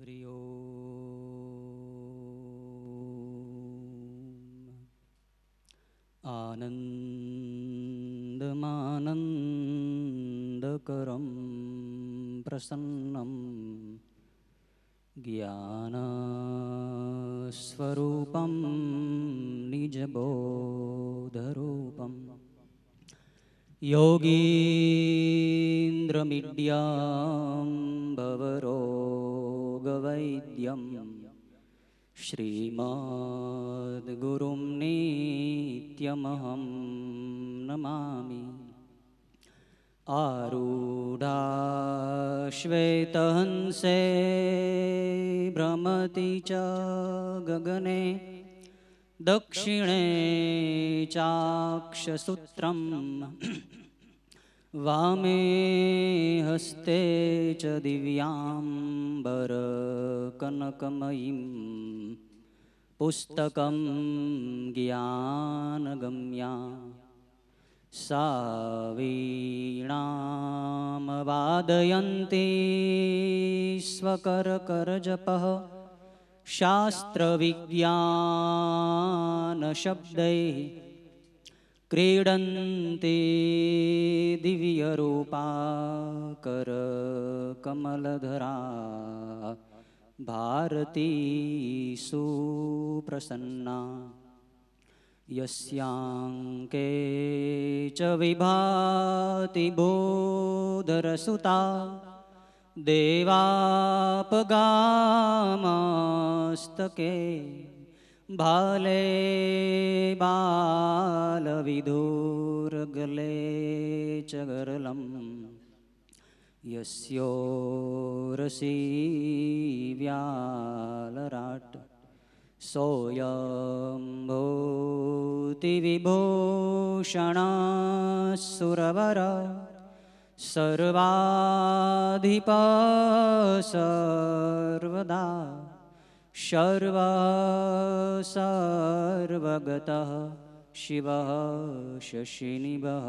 હરિ ઓમ. આનંદમાનંદકરમ પ્રસન્નમ જ્ઞાનસ્વરૂપમ નિજબોધરૂપમ યોગીન્દ્રમિડ્યામ ભવરોગવૈદ્યમ શ્રીમદ્ગુરુમ નિત્યમહં નમામિ. આરૂઢાશ્વેતહંસે ભ્રમતિ ચ ગગને દક્ષિણે ચાક્ષસૂત્રમ વામે હસ્તે ચ દિવ્યાંબરકનકમયીં પુસ્તકં જ્ઞાનગમ્યા સા વીણાં વાદયન્તી સ્વકરકરજપઃ શાસ્ત્રવિજ્ઞાનશબ્દૈः ક્રીડન્તી દિવ્યરૂપા કરકમલધરા ભારતી સુપ્રસન્ના. યસ્યાંકે ચ વિભાતિ બોધરસુતા દેવાપગામસ્તકે ભાલે બાલવિધુર્ગલે ચ ગરલમ યસ્યોરસી વ્યાલરાટ સોયં ભૂતિ વિભૂષણ સુરવર સર્વાધિપ સર્વદા સર્વ સર્વગતઃ શિવઃ શશિનિભઃ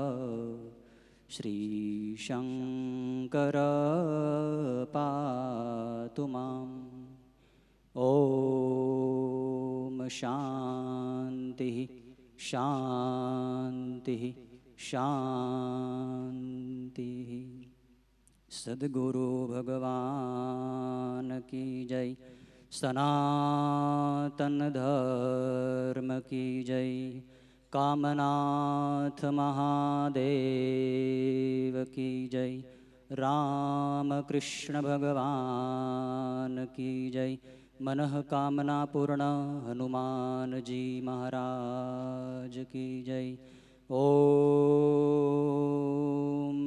શ્રીશંકર પાતુ મામ. ઓમ શાંતિ શાંતિ શાંતિ. સદ્ગુરુ ભગવાન કી જય. સનાતન ધર્મ કી જય. કામનાથ મહાદેવ કી જય. રામકૃષ્ણ ભગવાન કી જય. મનઃ કામના પૂર્ણ હનુમાનજી મહારાજ કી જય. ઓમ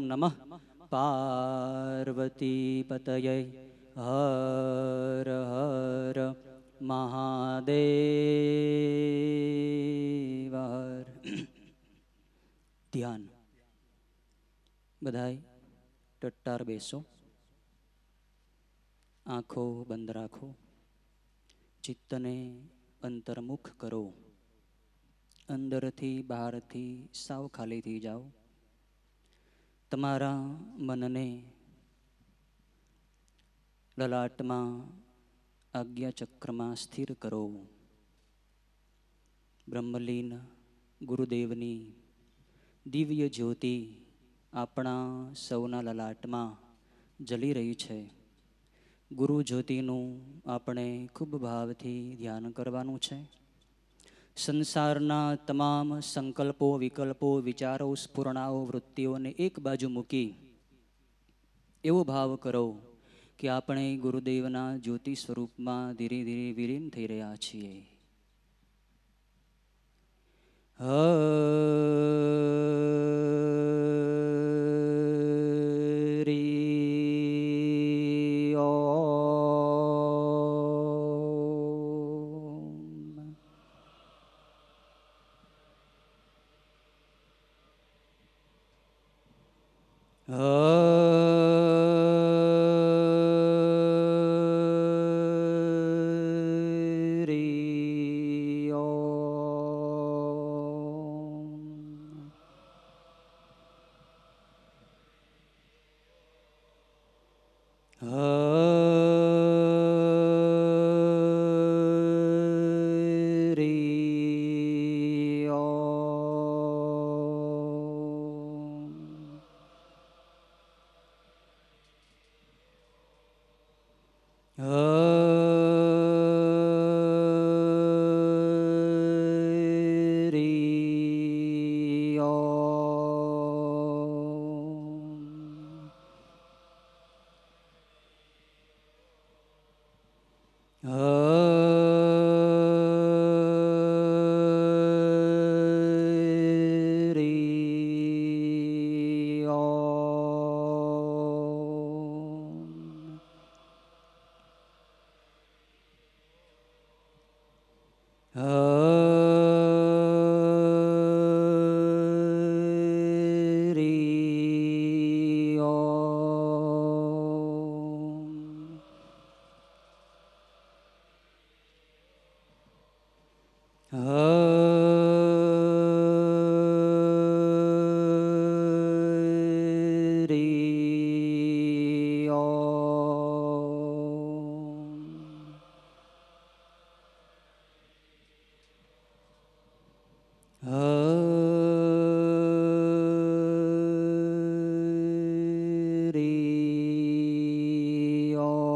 નમઃ પાર્વતી પતયે હર હર મહાદેવ હર. ધ્યાન. બધાય ટટ્ટાર બેસો, આંખો બંધ રાખો, ચિત્તને અંતર્મુખ કરો. અંદરથી બહારથી સાવ ખાલી થઈ જાઓ. તમારા મનને લલાટમાં આજ્ઞાચક્રમાં સ્થિર કરો. બ્રહ્મલીન ગુરુદેવની દિવ્ય જ્યોતિ આપણા સૌના લલાટમાં જલી રહી છે. ગુરુ જ્યોતિનું આપણે ખૂબ ભાવથી ધ્યાન કરવાનું છે. સંસારના તમામ સંકલ્પો, વિકલ્પો, વિચારો, સ્ફુરણાઓ, વૃત્તિઓને એક બાજુ મૂકી એવો ભાવ કરો કે આપણે ગુરુદેવના જ્યોતિ સ્વરૂપમાં ધીરે ધીરે વિલીન થઈ રહ્યા છીએ. હરિ ઓમ. હરિ ઓમ. હરિ ઓમ. હરિ ઓમ. હરિ ઓમ.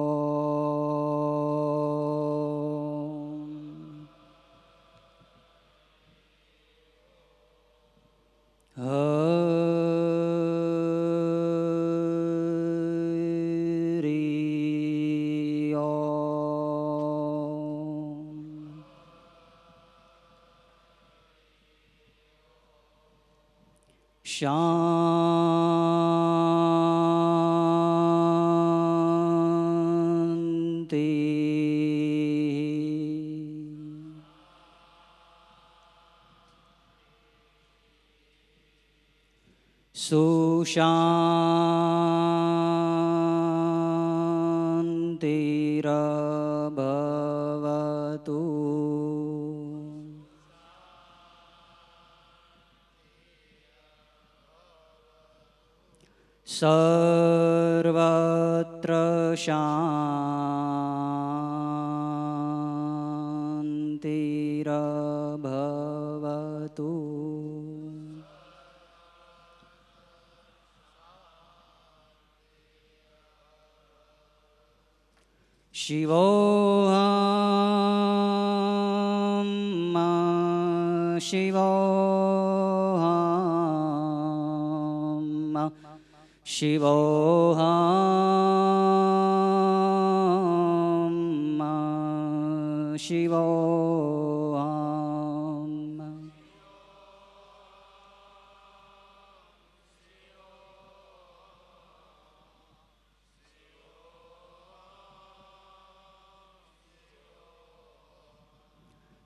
હરિ ઓમ. શાંતિ. સુશાંતિર્ભવતુ. સર્વત્ર શાંતિર્ભવતુ. શિવોહમ શિવોહમ શિવોહમ શિવોહમ.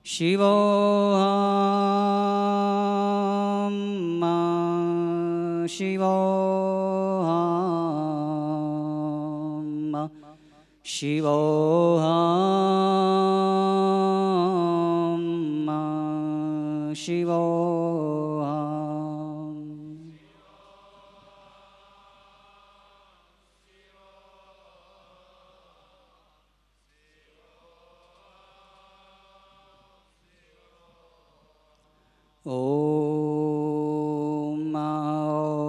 શિવોહમ શિવોહમ શિવોહમ શિવોહમ. ઓમ ઓમ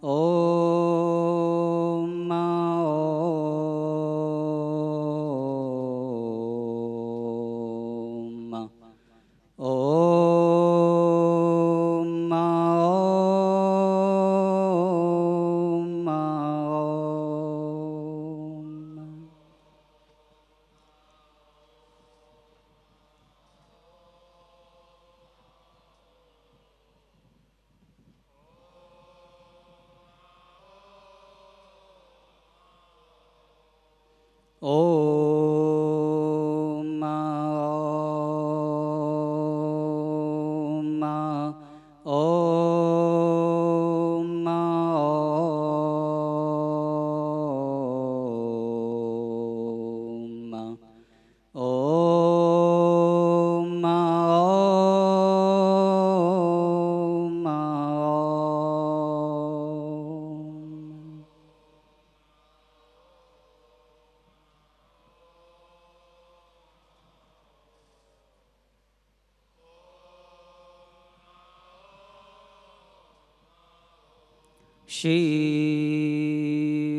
ઓમ ઓમ ઓમ ઓમ. ઓમ ઓમ ઓમ ઓમ ઓમ ઓમ. શિવ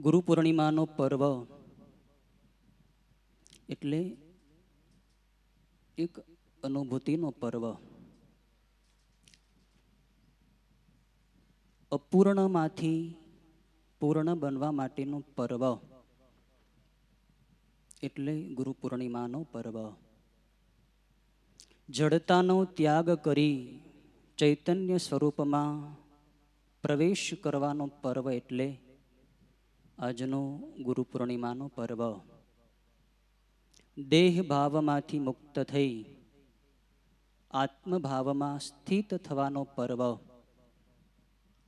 ગુરુ પૂર્ણિમાનો પર્વ એટલે એક અનુભૂતિનો પર્વ. અપૂર્ણમાંથી પૂર્ણ બનવા માટેનું પર્વ એટલે ગુરુ પૂર્ણિમાનો પર્વ. જડતાનો ત્યાગ કરી ચૈતન્ય સ્વરૂપમાં પ્રવેશ કરવાનો પર્વ એટલે આજનો ગુરુ પૂર્ણિમાનો પર્વ. દેહ ભાવમાંથી મુક્ત થઈ આત્મભાવમાં સ્થિત થવાનો પર્વ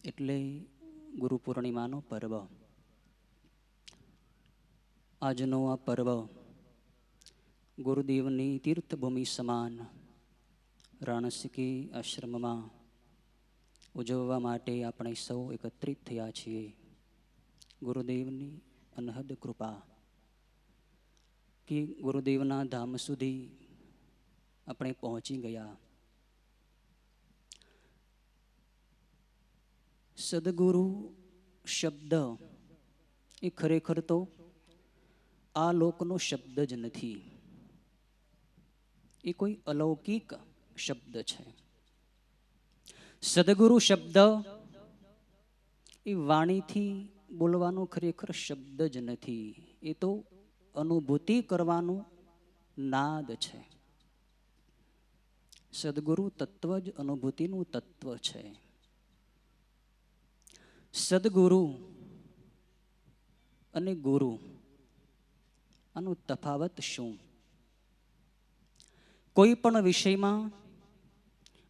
એટલે ગુરુ પૂર્ણિમાનો પર્વ. આજનો આ પર્વ ગુરુદેવની તીર્થભૂમિ સમાન રાણસીકી આશ્રમમાં ઉજવવા માટે આપણે સૌ એકત્રિત થયા છીએ. ગુરુદેવની અનહદ કૃપા કે ગુરુદેવના ધામ સુધી આપણે પહોંચી ગયા. સદગુરુ શબ્દ એ ખરેખર તો આ લોકનો શબ્દ જ નથી. એ કોઈ અલૌકિક શબ્દ છે. સદગુરુ શબ્દ એ વાણીથી બોલવાનો ખરેખર શબ્દ જ નથી. એ તો અનુભૂતિ કરવાનું નાદ છે. સદગુરુ તત્વ જ અનુભૂતિનું તત્વ છે. સદગુરુ અને ગુરુ આનો તફાવત શું? કોઈ પણ વિષયમાં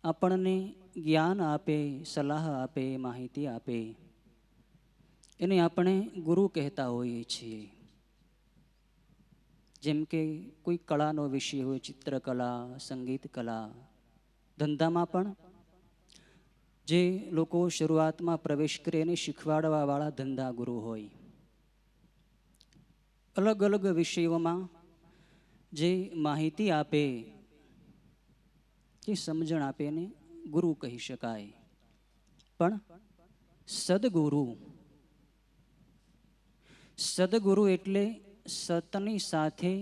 આપણને જ્ઞાન આપે, સલાહ આપે, માહિતી આપે એને આપણે ગુરુ કહેતા હોઈએ છીએ. જેમ કે કોઈ કળાનો વિષય હોય, ચિત્રકલા, સંગીત કલા, ધંધામાં પણ જે લોકો શરૂઆતમાં પ્રવેશ કરે એને શીખવાડવા વાળા ધંધા ગુરુ હોય. અલગ અલગ વિષયોમાં જે માહિતી આપે, જે સમજણ આપે એને ગુરુ કહી શકાય. પણ સદગુરુ એટલે સતની સાથે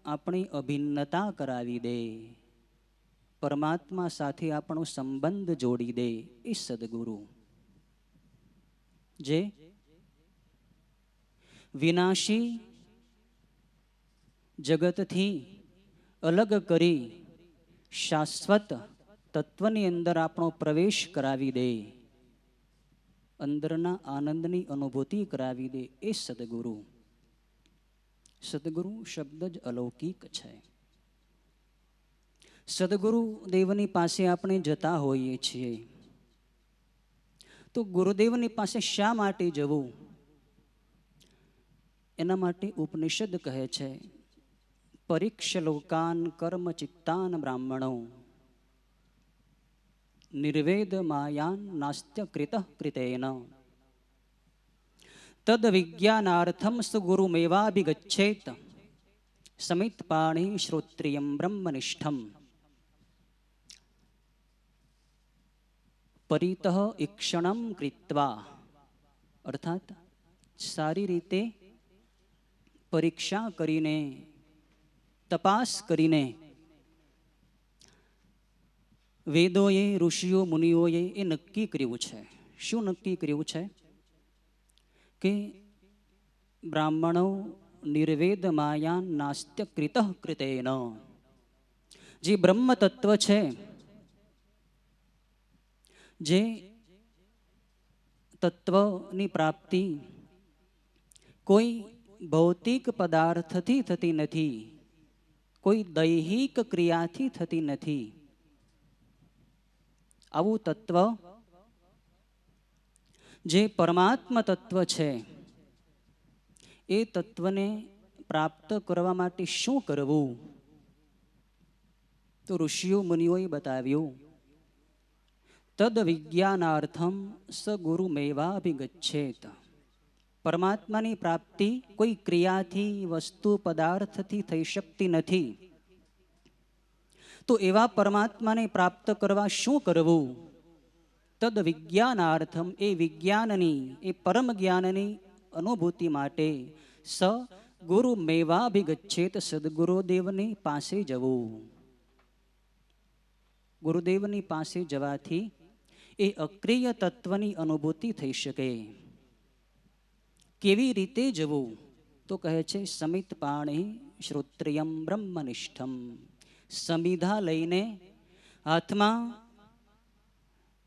આપણી અભિન્નતા કરાવી દે, પરમાત્મા સાથે આપણો સંબંધ જોડી દે એ સદગુરુ. જે વિનાશી જગતથી અલગ કરી શાશ્વત તત્વની અંદર આપણો પ્રવેશ કરાવી દે, અંદરના આનંદની અનુભૂતિ કરાવી દે એ સદગુરુ. સદગુરુ શબ્દ જ અલૌકિક છે. સદગુરુ દેવની પાસે આપણે જતા હોઈએ છીએ તો ગુરુદેવની પાસે શા માટે જવું? એના માટે ઉપનિષદ કહે છે, પરીક્ષ લોકાન કર્મ ચિત્તાન બ્રાહ્મણો નિર્વેદ માયાન નાસ્ત્ય કૃત કૃતેન તદ વિજ્ઞાનાર્થમ સુગુરુમેવાભિગચ્છેત સમિત પાણી શ્રોત્રિયમ બ્રહ્મનિષ્ઠમ પરિતઃ ઈક્ષણમ કૃત્વા. અર્થાત સારી રીતે પરીક્ષા કરીને, તપાસ કરીને વેદોએ, ઋષિઓ, મુનિઓએ એ નક્કી કર્યું છે. શું નક્કી કર્યું છે? કે બ્રાહ્મણો નિર્વેદ માયાન નાસ્ત્ય કૃત કૃતેન. જે બ્રહ્મ તત્વ છે, જે તત્વની પ્રાપ્તિ કોઈ ભૌતિક પદાર્થથી થતી નથી, કોઈ દૈહિક ક્રિયાથી થતી નથી. આવું તત્વ જે પરમાત્મા તત્વ છે, એ તત્વને પ્રાપ્ત કરવા માટે શું કરવું? તો ઋષિઓ મુનિઓએ બતાવ્યું, તદ વિજ્ઞાનાર્થમ સ ગુરુમેવાભિગચ્છેત. પરમાત્માની પ્રાપ્તિ કોઈ ક્રિયાથી, વસ્તુ, પદાર્થથી થઈ શકતી નથી. તો એવા પરમાત્માને પ્રાપ્ત કરવા શું કરવું? તદ વિજ્ઞાનાર્થમ, એ વિજ્ઞાનની, એ પરમ જ્ઞાનની અનુભૂતિ માટે સ ગુરુ મેવાભિગચ્છેત, સદગુરુદેવની પાસે જવું. ગુરુદેવની પાસે જવાથી એ અક્રિય તત્વની અનુભૂતિ થઈ શકે. કેવી રીતે જવું? તો કહે છે સમિત પાણી શ્રોત્રિયમ બ્રહ્મનિષ્ઠમ. સમિધા લઈને, હાથમાં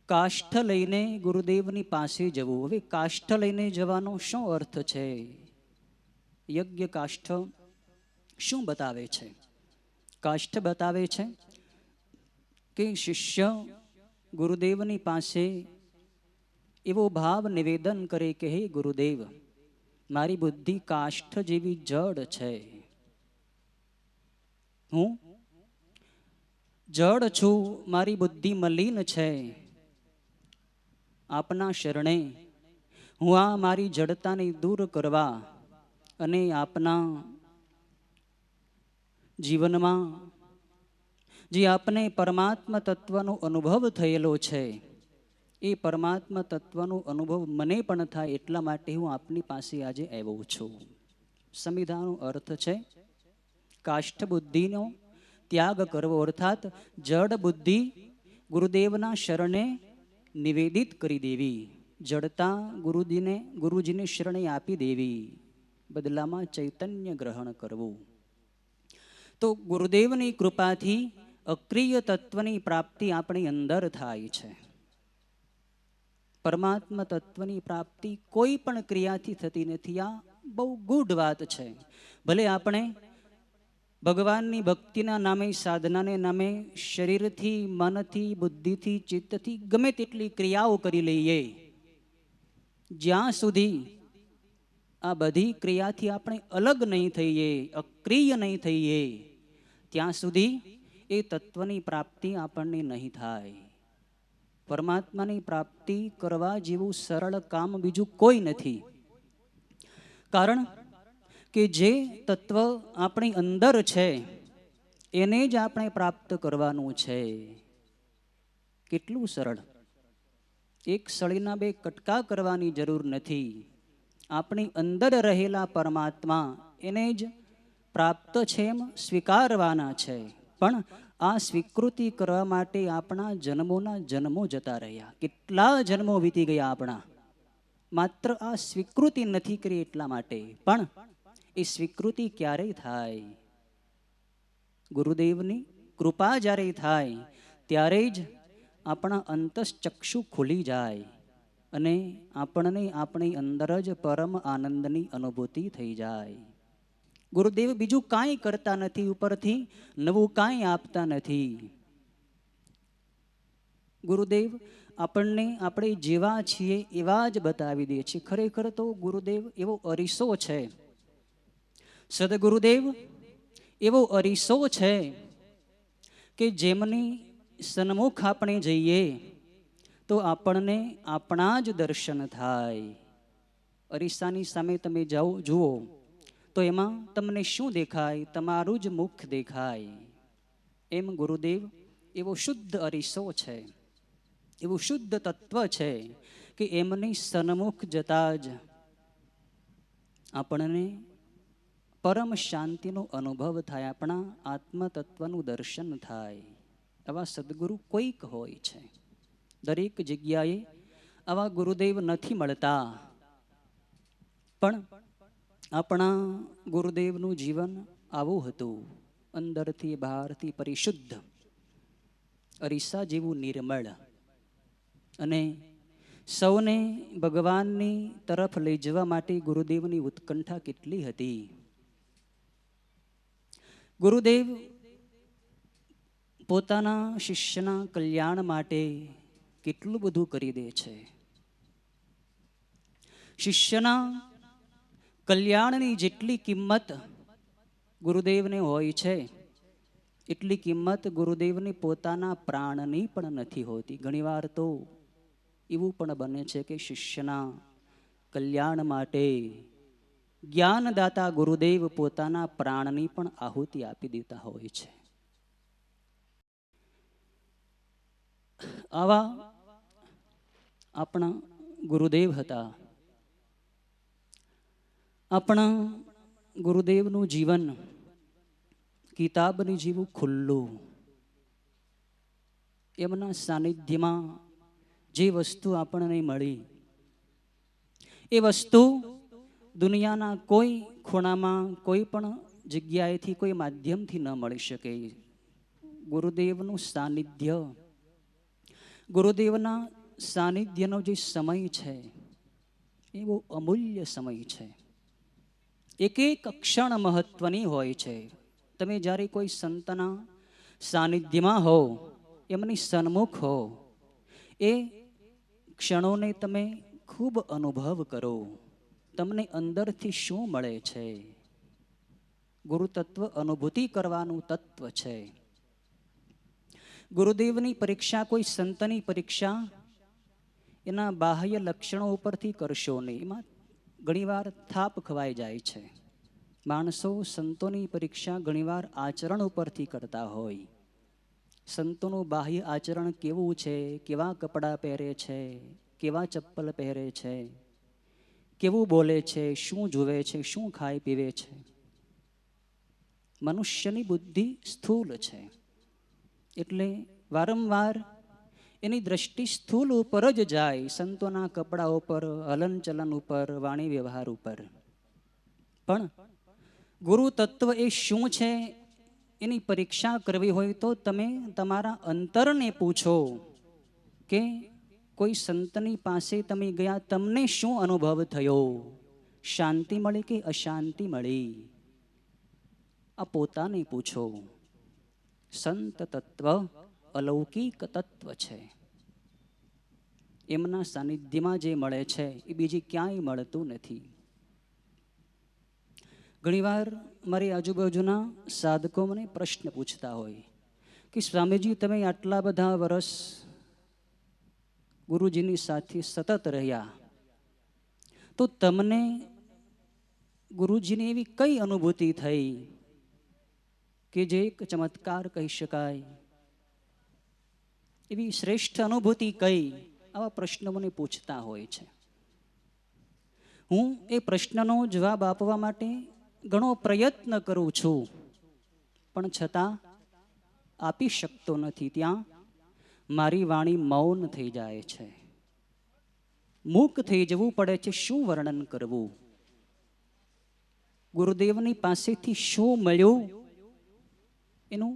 કાષ્ઠ લઈને ગુરુદેવની પાસે જવું. હવે કાષ્ઠ લઈને જવાનો શું અર્થ છે? યજ્ઞ કાષ્ઠ શું બતાવે છે? કાષ્ઠ બતાવે છે કે શિષ્ય ગુરુદેવની પાસે એવો ભાવ નિવેદન કરે કે હે ગુરુદેવ, મારી બુદ્ધિ કાષ્ઠ જેવી જડ છે. હું જડ છું, મારી બુદ્ધિ મલિન છે. આપના શરણે હું આ મારી જડતાને દૂર કરવા અને આપના જીવનમાં જે આપને પરમાત્મા તત્વનો અનુભવ થયેલો છે, એ પરમાત્મા તત્વનો અનુભવ મને પણ થાય એટલા માટે હું આપની પાસે આજે આવ્યો છું. સમિધાનો અર્થ છે કાષ્ઠ બુદ્ધિનો ત્યાગ કરવો, અર્થાત જડ બુદ્ધિ ગુરુદેવના શરણે નિવેદિત કરી દેવી. જડતા ગુરુજીને શરણે આપી દેવી, બદલામાં ચૈતન્ય ગ્રહણ કરવું. તો ગુરુદેવની કૃપાથી અક્રિય તત્વની પ્રાપ્તિ આપણી અંદર થાય છે. પરમાત્મા તત્વની પ્રાપ્તિ કોઈ પણ ક્રિયાથી થતી નથી. આ બહુ ગુઢ વાત છે. ભલે આપણે ભગવાનની ભક્તિના નામે, સાધનાને નામે શરીરથી, મનથી, બુદ્ધિથી, ચિત્તથી ગમે તેટલી ક્રિયાઓ કરી લઈએ, જ્યાં સુધી આ બધી ક્રિયાથી આપણે અલગ નહીં થઈએ, અક્રિય નહીં થઈએ, ત્યાં સુધી એ તત્વની પ્રાપ્તિ આપણને નહીં થાય. પરમાત્માની પ્રાપ્તિ કરવા જેવું સરળ કામ બીજું કોઈ નથી. કારણ કે જે તત્વ આપણી અંદર છે એને જ આપણે પ્રાપ્ત કરવાનું છે. કેટલું સરળ! એક સળીના બે કટકા કરવાની જરૂર નથી. આપણી અંદર રહેલા પરમાત્મા એને જ પ્રાપ્ત છે એમ સ્વીકારવાના છે. પણ આ સ્વીકૃતિ કરવા માટે આપણા જન્મોના જન્મો જતા રહ્યા. કેટલા જન્મો વીતી ગયા આપણા, માત્ર આ સ્વીકૃતિ નથી કરી એટલા માટે. પણ એ સ્વીકૃતિ ક્યારે થાય? ગુરુદેવની કૃપા જ્યારે થાય ત્યારે જ આપણા અંતશ્ચક્ષુ ખુલી જાય અને આપણને આપણી અંદર જ પરમ આનંદની અનુભૂતિ થઈ જાય. ગુરુદેવ બીજું કાંઈ કરતા નથી, ઉપરથી નવું કાંઈ આપતા નથી. ગુરુદેવ આપણને આપણે જેવા છીએ એવા જ બતાવી દે છે. ખરેખર તો ગુરુદેવ એવો અરીસો છે, સદગુરુદેવ એવો અરીસો છે કે જેમની સન્મુખ આપણે જઈએ તો આપણને આપણા જ દર્શન થાય. અરીસાની સામે તમે જુઓ તો એમાં તમને શું દેખાય? તમારું જ મુખ દેખાય. એમ ગુરુદેવ એવો શુદ્ધ અરીસો છે, એવું શુદ્ધ તત્વ છે કે એમની સન્મુખ જતા જ આપણને પરમ શાંતિનો અનુભવ થાય, આપણા આત્મતત્વનું દર્શન થાય. આવા સદગુરુ કોઈક હોય છે. દરેક જગ્યાએ આવા ગુરુદેવ નથી મળતા. પણ આપણા ગુરુદેવનું જીવન આવું હતું, અંદરથી બહારથી પરિશુદ્ધ, અરીસા જેવું નિર્મળ, અને સૌને ભગવાનની તરફ લઈ જવા માટે ગુરુદેવની ઉત્કંઠા કેટલી હતી. ગુરુદેવ પોતાના શિષ્યના કલ્યાણ માટે કેટલું બધું કરી દે છે. શિષ્યના કલ્યાણની જેટલી કિંમત ગુરુદેવને હોય છે એટલી કિંમત ગુરુદેવની પોતાના પ્રાણની પણ નથી હોતી. ઘણીવાર તો એવું પણ બને છે કે શિષ્યના કલ્યાણ માટે જ્ઞાનદાતા ગુરુદેવ પોતાના પ્રાણની પણ આહુતિ આપી દેતા હોય છે. આવા આપણા ગુરુદેવ હતા. આપણા ગુરુદેવનું જીવન કિતાબની જેવું ખુલ્લું. એમના સાનિધ્યમાં જે વસ્તુ આપણને મળી એ વસ્તુ દુનિયાના કોઈ ખૂણામાં કોઈ પણ જગ્યાએથી કોઈ માધ્યમથી ન મળી શકે. ગુરુદેવનું સાનિધ્ય, ગુરુદેવના સાનિધ્યનો જે સમય છે એ બહુ અમૂલ્ય સમય છે. એક એક ક્ષણ મહત્વની હોય છે. તમે જ્યારે કોઈ સંતના સાનિધ્યમાં હો, એમની સન્મુખ હો, એ ક્ષણોને તમે ખૂબ અનુભવ કરો. તમને અંદરથી શું મળે છે? ગુરુ તત્વ અનુભૂતિ કરવાનું તત્વ છે. ગુરુદેવની પરીક્ષા, કોઈ સંતની પરીક્ષા એના બાહ્ય લક્ષણો ઉપરથી કરશો નહીં. એમાં ઘણીવાર થાપ ખવાઈ જાય છે. માણસો સંતોની પરીક્ષા ઘણીવાર આચરણ ઉપરથી કરતા હોય. સંતોનું બાહ્ય આચરણ કેવું છે, કેવા કપડાં પહેરે છે, કેવા ચપ્પલ પહેરે છે, કેવું બોલે છે, શું જુએ છે, શું ખાય પીવે છે. મનુષ્યની બુદ્ધિ સ્થૂલ છે, એટલે વારંવાર એની દ્રષ્ટિ સ્થૂલ ઉપર જ જાય, સંતોના કપડા ઉપર, હલનચલન ઉપર, વાણી વ્યવહાર ઉપર. પણ ગુરુ તત્વ એ શું છે એની પરીક્ષા કરવી હોય તો તમે તમારા અંતરને પૂછો કે કોઈ સંતની પાસે તમે ગયા, તમને શું અનુભવ થયો? શાંતિ મળી કે અશાંતિ મળી? આ પોતાને પૂછો. સંત તત્વ અલૌકિક તત્વ છે. એમના સાનિધ્યમાં જે મળે છે એ બીજી ક્યાંય મળતું નથી. ઘણીવાર મારી આજુબાજુના સાધકો મને પ્રશ્ન પૂછતા હોય કે સ્વામીજી, તમે આટલા બધા વર્ષ ગુરુજીની સાથે સતત રહ્યા, તો તમને ગુરુજીની એવી કઈ અનુભૂતિ થઈ કે જે એક ચમત્કાર કહી શકાય? એવી શ્રેષ્ઠ અનુભૂતિ કઈ? આવા પ્રશ્નો મને પૂછતા હોય છે. હું એ પ્રશ્નનો જવાબ આપવા માટે ઘણો પ્રયત્ન કરું છું, પણ છતાં આપી શકતો નથી. ત્યાં મારી વાણી મૌન થઈ જાય છે. મૂક થઈ જવું પડે છે. શું વર્ણન કરવું? ગુરુદેવની પાસેથી શું મળ્યું એનું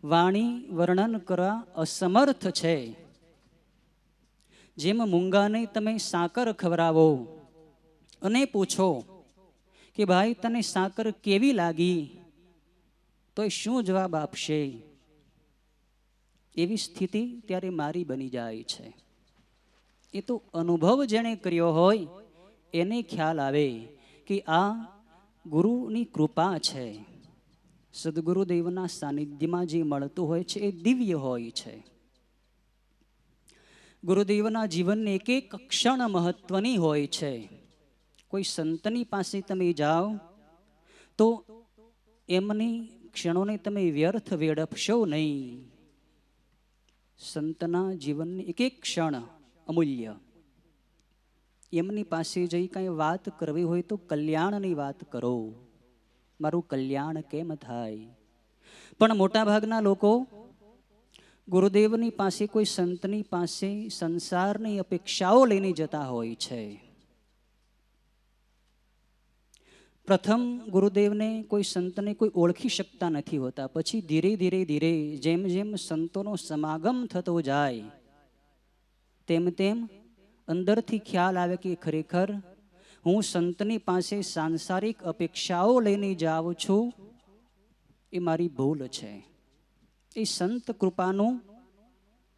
વાણી વર્ણન કરવા અસમર્થ છે. જેમ મૂંગાને તમે સાકર ખવડાવો અને પૂછો કે ભાઈ તને સાકર કેવી લાગી, તો એ શું જવાબ આપશે? એવી સ્થિતિ ત્યારે મારી બની જાય છે. એ તો અનુભવ જેણે કર્યો હોય એને ખ્યાલ આવે કે આ ગુરુની કૃપા છે. સદગુરુદેવના સાનિધ્યમાં જે મળતું હોય છે એ દિવ્ય હોય છે. ગુરુદેવના જીવનની એક એક ક્ષણ મહત્વની હોય છે. કોઈ સંતની પાસે તમે જાઓ તો એમની ક્ષણોને તમે વ્યર્થ વેડફશો નહીં. સંતના જીવનની એક એક ક્ષણ અમૂલ્ય. એમની પાસે જઈ કંઈ વાત કરવી હોય તો કલ્યાણની વાત કરો. મારું કલ્યાણ કેમ થાય? પણ મોટાભાગના લોકો ગુરુદેવની પાસે, કોઈ સંતની પાસે સંસારની અપેક્ષાઓ લઈને જતા હોય છે. પ્રથમ ગુરુદેવને, કોઈ સંતને કોઈ ઓળખી શકતા નથી હોતા. પછી ધીરે ધીરે ધીરે જેમ જેમ સંતોનો સમાગમ થતો જાય તેમ તેમ અંદરથી ખ્યાલ આવે કે ખરેખર હું સંતની પાસે સાંસારિક અપેક્ષાઓ લઈને જાઉં છું, એ મારી ભૂલ છે. એ સંત કૃપાનું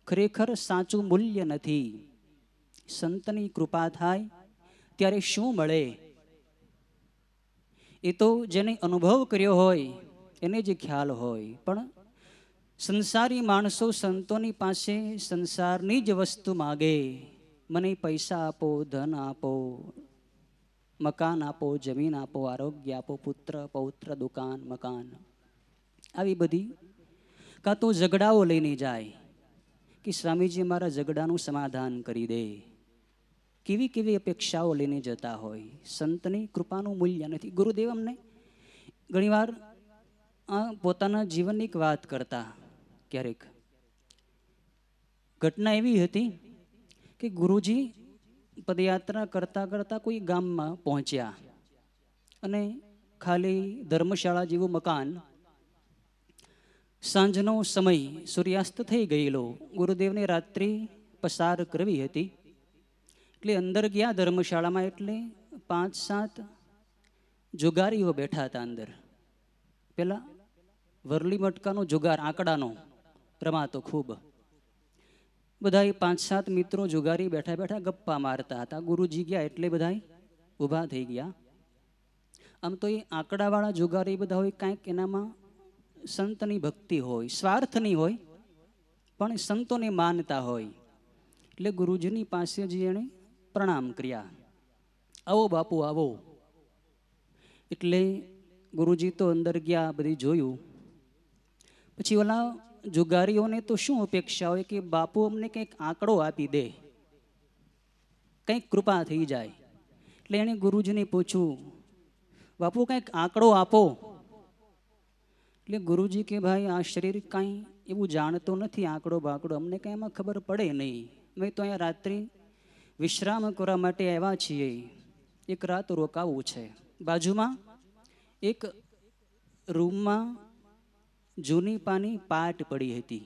ખરેખર સાચું મૂલ્ય નથી. સંતની કૃપા થાય ત્યારે શું મળે એ તો જેને અનુભવ કર્યો હોય એને જ ખ્યાલ હોય. પણ સંસારી માણસો સંતોની પાસે સંસારની જ વસ્તુ માગે. મને પૈસા આપો, ધન આપો, મકાન આપો, જમીન આપો, આરોગ્ય આપો, પુત્ર પૌત્ર, દુકાન મકાન, આવી બધી કાં તો ઝઘડાઓ લઈને જાય કે સ્વામીજી મારા ઝઘડાનું સમાધાન કરી દે. કેવી કેવી અપેક્ષાઓ લઈને જતા હોય. સંતની કૃપાનું મૂલ્ય નથી. ગુરુદેવ અમને ઘણીવાર પોતાના જીવનની એક વાત કરતા. ક્યારેક ઘટના એવી હતી કે ગુરુજી પદયાત્રા કરતા કરતા કોઈ ગામમાં પહોંચ્યા અને ખાલી ધર્મશાળા જેવું મકાન, સાંજનો સમય, સૂર્યાસ્ત થઈ ગયેલો, ગુરુદેવને રાત્રિ પસાર કરવી હતી. એટલે અંદર ગયા ધર્મશાળામાં, એટલે 5-7 જુગારીઓ બેઠા હતા અંદર. પેલા વરલી મટકાનો જુગાર, આંકડાનો રમાતો ખૂબ. બધા 5-7 મિત્રો જુગારી બેઠા બેઠા ગપ્પા મારતા હતા. ગુરુજી ગયા એટલે બધા ઊભા થઈ ગયા. આમ તો એ આંકડાવાળા જુગારી બધા હોય, કાંઈક એનામાં સંતની ભક્તિ હોય, સ્વાર્થની હોય, પણ સંતોને માનતા હોય. એટલે ગુરુજીની પાસે જ એણે પ્રણામ કર્યા. આવો બાપુ આવો. એટલે ગુરુજી તો અંદર ગયા, બધી જોયું. પછી ઓલા જુગારીઓને તો શું અપેક્ષા હોય કે બાપુ અમને કંઈક આંકડો આપી દે, કંઈક કૃપા થઈ જાય. એટલે એણે ગુરુજીને પૂછ્યું, બાપુ કંઈક આંકડો આપો. એટલે ગુરુજી કે ભાઈ આ શરીર કાંઈ એવું જાણતો નથી, આંકડો બાકડો અમને કાંઈ એમાં ખબર પડે નહીં. અમે તો અહીંયા રાત્રિ વિશ્રામ કરવા માટે આવ્યા છીએ, એક રાત રોકાવું છે. બાજુમાં એક રૂમમાં જૂની પાની પાટ પડી હતી,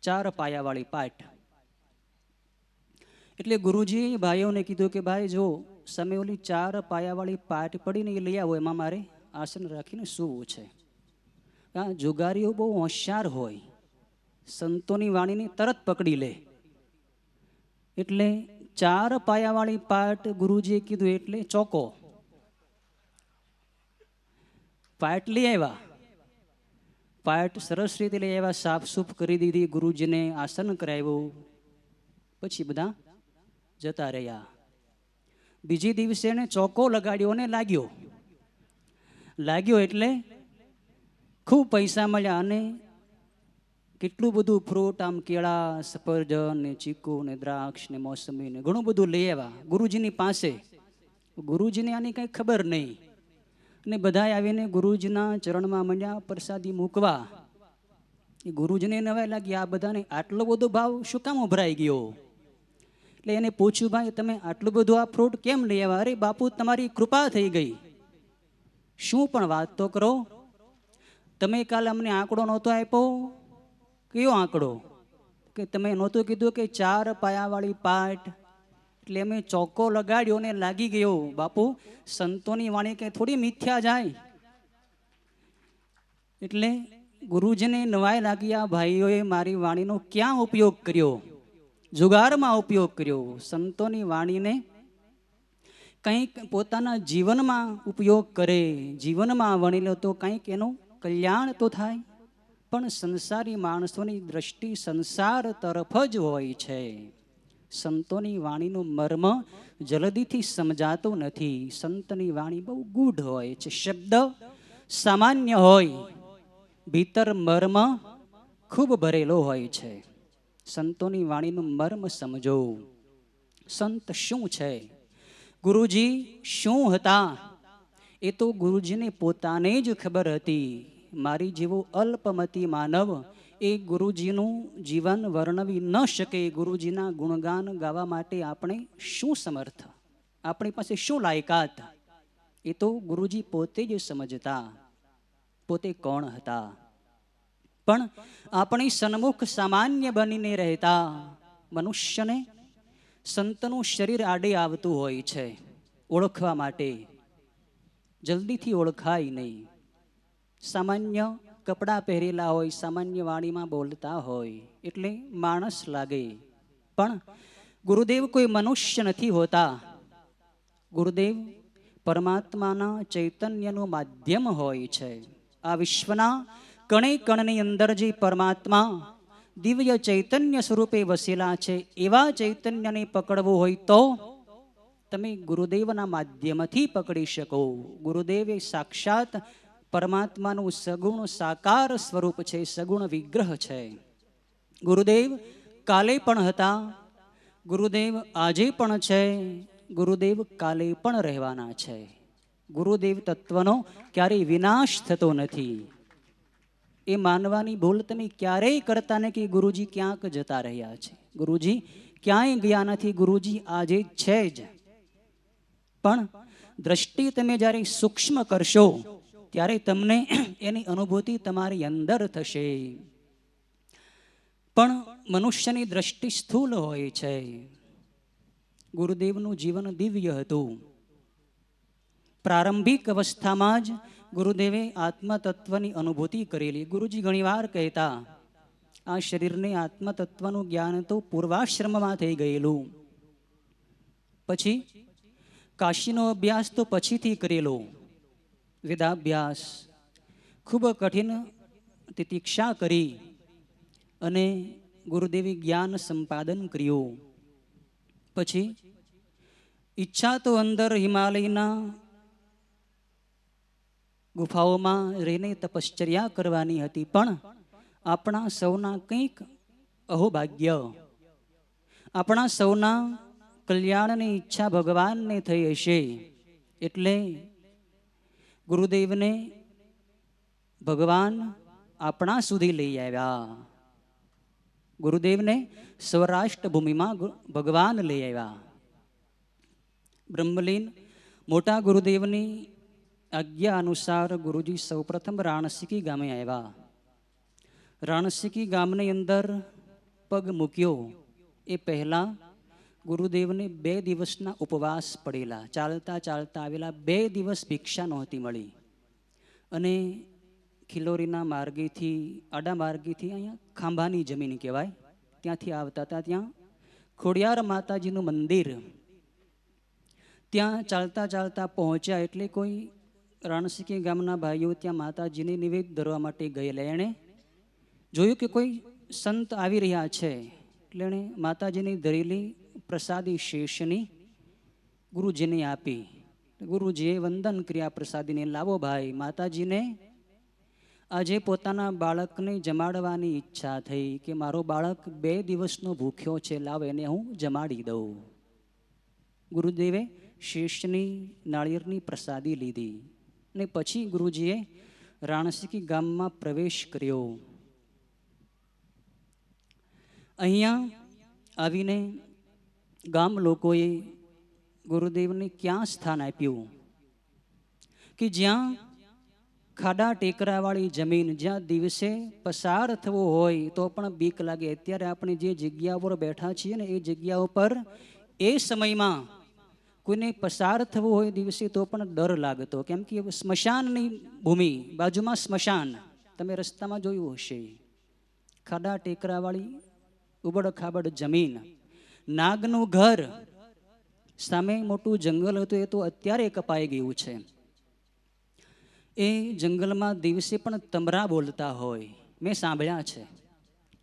4 પાયાવાળી પાટ. એટલે ગુરુજીએ ભાઈઓને કીધું કે ભાઈ જો સામે ઓલી 4 પાયાવાળી પાટ પડીને એ લઈ આવો, એમાં મારે આસન રાખીને સૂવું છે. આ જુગારીઓ બહુ હોશિયાર હોય, સંતોની વાણીને તરત પકડી લે. એટલે 4 પાયાવાળી પાટ ગુરુજીએ કીધું એટલે ચોકો. પાટ લઈ આવ્યા, પાટ સરસ રીતે લઈ આવ્યા, સાફસૂફ કરી દીધી, ગુરુજીને આસન કરાવ્યું. પછી બધા જતા રહ્યા. બીજી દિવસે એને ચોકો લગાડ્યો અને લાગ્યો એટલે ખૂબ પૈસા મળ્યા. અને કેટલું બધું ફ્રૂટ, આમ કેળા, સફરજન ને ચીકુ ને દ્રાક્ષ ને મોસંબી ને ઘણું બધું લઈ આવ્યા ગુરુજીની પાસે. ગુરુજીને આની કંઈ ખબર નહીં. અને બધા આવીને ગુરુજીના ચરણમાં મંડ્યા પ્રસાદી મૂકવા. એ ગુરુજીને નવાઈ લાગી, આ બધાને આટલો બધો ભાવ શું કામ ઉભરાઈ ગયો. એટલે એને પૂછ્યું, ભાઈ તમે આટલું બધું આ ફ્રૂટ કેમ લઈ આવ્યા? અરે બાપુ તમારી કૃપા થઈ ગઈ. શું પણ વાત તો કરો, તમે કાલે અમને આંકડો નહોતો આપ્યો. કયો આંકડો? કે તમે નહોતું કીધું કે 4 પાયાવાળી પાટ? એટલે અમે ચોક્કો લગાડ્યો ને લાગી ગયો. બાપુ સંતોની વાણી કંઈ થોડી મિથ્યા જાય. એટલે ગુરુજીને નવાઈ લાગી, આ ભાઈઓએ મારી વાણીનો ક્યાં ઉપયોગ કર્યો? જુગારમાં ઉપયોગ કર્યો. સંતોની વાણીને કંઈક પોતાના જીવનમાં ઉપયોગ કરે, જીવનમાં વણી લો તો કંઈક એનું કલ્યાણ તો થાય. પણ સંસારી માણસોની દ્રષ્ટિ સંસાર તરફ જ હોય છે. સંતોની વાણીનું મર્મ જલ્દીથી સમજાતું નથી. સંતની વાણી બહુ ગૂઢ હોય છે. શબ્દ સામાન્ય હોય, ભીતર મર્મ ખૂબ ભરેલો હોય છે. સંતોની વાણીનું મર્મ સમજો. સંત શું છે, ગુરુજી શું હતા, એ તો ગુરુજીને પોતાને જ ખબર હતી. મારી જેવો અલ્પમતી માનવ એ ગુરુજીનું જીવન વર્ણવી ન શકે. ગુરુજીના ગુણગાન ગાવા માટે આપણે શું સમર્થ, આપણી પાસે શું લાયકાત, એ તો ગુરુજી પોતે જ સમજતા, પોતે કોણ હતા. પણ આપણી સન્મુખ સામાન્ય બનીને રહેતા મનુષ્યને સંતનું શરીર આડે આવતું હોય છે. ઓળખવા માટે જલ્દીથી ઓળખાય નહીં. સામાન્ય કપડાં પહેરેલા હોય, સામાન્ય વાણીમાં બોલતા હોય એટલે માણસ લાગે. પણ ગુરુદેવ કોઈ મનુષ્ય નથી હોતા. ગુરુદેવ પરમાત્માના ચૈતન્યનું માધ્યમ હોય છે. આ વિશ્વના કણે કણની અંદર જે પરમાત્મા દિવ્ય ચૈતન્ય સ્વરૂપે વસેલા છે, એવા ચૈતન્યને પકડવું હોય તો તમે ગુરુદેવના માધ્યમથી પકડી શકો. ગુરુદેવ એ સાક્ષાત પરમાત્માનું સગુણ સાકાર સ્વરૂપ છે, સગુણ વિગ્રહ છે. ગુરુદેવ કાલે પણ હતા, ગુરુદેવ આજે પણ છે, ગુરુદેવ કાલે પણ રહેવાના છે. ગુરુદેવ તત્વનો ક્યારેય વિનાશ થતો નથી. એ માનવાની ભૂલ તમે ક્યારેય કરતા નહીં કે ગુરુજી ક્યાંક જતા રહ્યા છે. ગુરુજી ક્યાંય ગયા નથી, ગુરુજી આજે છે જ. પણ દ્રષ્ટિ તમે જ્યારે સૂક્ષ્મ કરશો ત્યારે તમને એની અનુભૂતિ તમારી અંદર થશે. પણ મનુષ્યની દ્રષ્ટિ સ્થૂલ હોય છે. ગુરુદેવનું જીવન દિવ્ય હતું. પ્રારંભિક અવસ્થામાં જ ગુરુદેવે આત્મતત્વની અનુભૂતિ કરેલી. ગુરુજી ઘણીવાર કહેતા, આ શરીરને આત્મતત્વનું જ્ઞાન તો પૂર્વાશ્રમમાં થઈ ગયેલું, પછી કાશીનો અભ્યાસ તો પછીથી કરેલો. વેદાભ્યાસ ખૂબ કઠિન તિતિક્ષા કરી અને ગુરુદેવે જ્ઞાન સંપાદન કર્યું. પછી ઈચ્છા તો અંદર હિમાલયના ગુફાઓમાં રહીને તપશ્ચર્યા કરવાની હતી, પણ આપણા સૌના કંઈક અહોભાગ્ય, આપણા સૌના કલ્યાણની ઈચ્છા ભગવાનને થઈ હશે, એટલે ગુરુદેવને ભગવાન આપણા સુધી લઈ આવ્યા. ગુરુદેવને સૌરાષ્ટ્ર ભૂમિમાં ભગવાન લઈ આવ્યા. બ્રહ્મલીન મોટા ગુરુદેવની આજ્ઞા અનુસાર ગુરુજી સૌપ્રથમ રાણસીકી ગામે આવ્યા. રાણસીકી ગામની અંદર પગ મૂક્યો એ પહેલા ગુરુદેવને 2 દિવસના ઉપવાસ પડેલા. ચાલતા ચાલતા આવેલા, 2 દિવસ ભિક્ષા નહોતી મળી. અને ખિલોરીના માર્ગેથી, આડા માર્ગેથી, અહીંયા ખાંભાની જમીન કહેવાય, ત્યાંથી આવતા હતા. ત્યાં ખોડિયાર માતાજીનું મંદિર, ત્યાં ચાલતા ચાલતા પહોંચ્યા. એટલે કોઈ રાણસીકી ગામના ભાઈઓ ત્યાં માતાજીને નિવેદ ધરવા માટે ગયેલા. એણે જોયું કે કોઈ સંત આવી રહ્યા છે, એટલે એણે માતાજીની ધરેલી પ્રસાદી શેષની ગુરુજીને આપી. ગુરુજીએ વંદન કર્યા પ્રસાદીને. લાવો ભાઈ, માતાજીને આજે પોતાના બાળકને જમાડવાની ઈચ્છા થઈ કે મારો બાળક 2 દિવસનો ભૂખ્યો છે, લાવ એને હું જમાડી દઉં. ગુરુદેવે શેષની નાળિયેરની પ્રસાદી લીધી અને પછી ગુરુજીએ રાણસીકી ગામમાં પ્રવેશ કર્યો. અહીંયા આવીને ગામ લોકોએ ગુરુદેવને ક્યાં સ્થાન આપ્યું કે જ્યાં ખાડા ટેકરાવાળી જમીન, જ્યાં દિવસે પસાર થવો હોય તો પણ બીક લાગે. અત્યારે આપણે જે જગ્યા પર બેઠા છીએ ને, એ જગ્યા ઉપર એ સમયમાં કોઈને પસાર થવું હોય દિવસે તો પણ ડર લાગતો. કેમ કે સ્મશાનની ભૂમિ, બાજુમાં સ્મશાન, તમે રસ્તામાં જોયું હશે. ખાડા ટેકરાવાળી ઉબડ ખાબડ જમીન, નાગનું ઘર, સામે મોટું જંગલ હતું. એ તો અત્યારે કપાઈ ગયું છે. એ જંગલમાં દિવસે પણ તમરા બોલતા હોય, મેં સાંભળ્યા છે.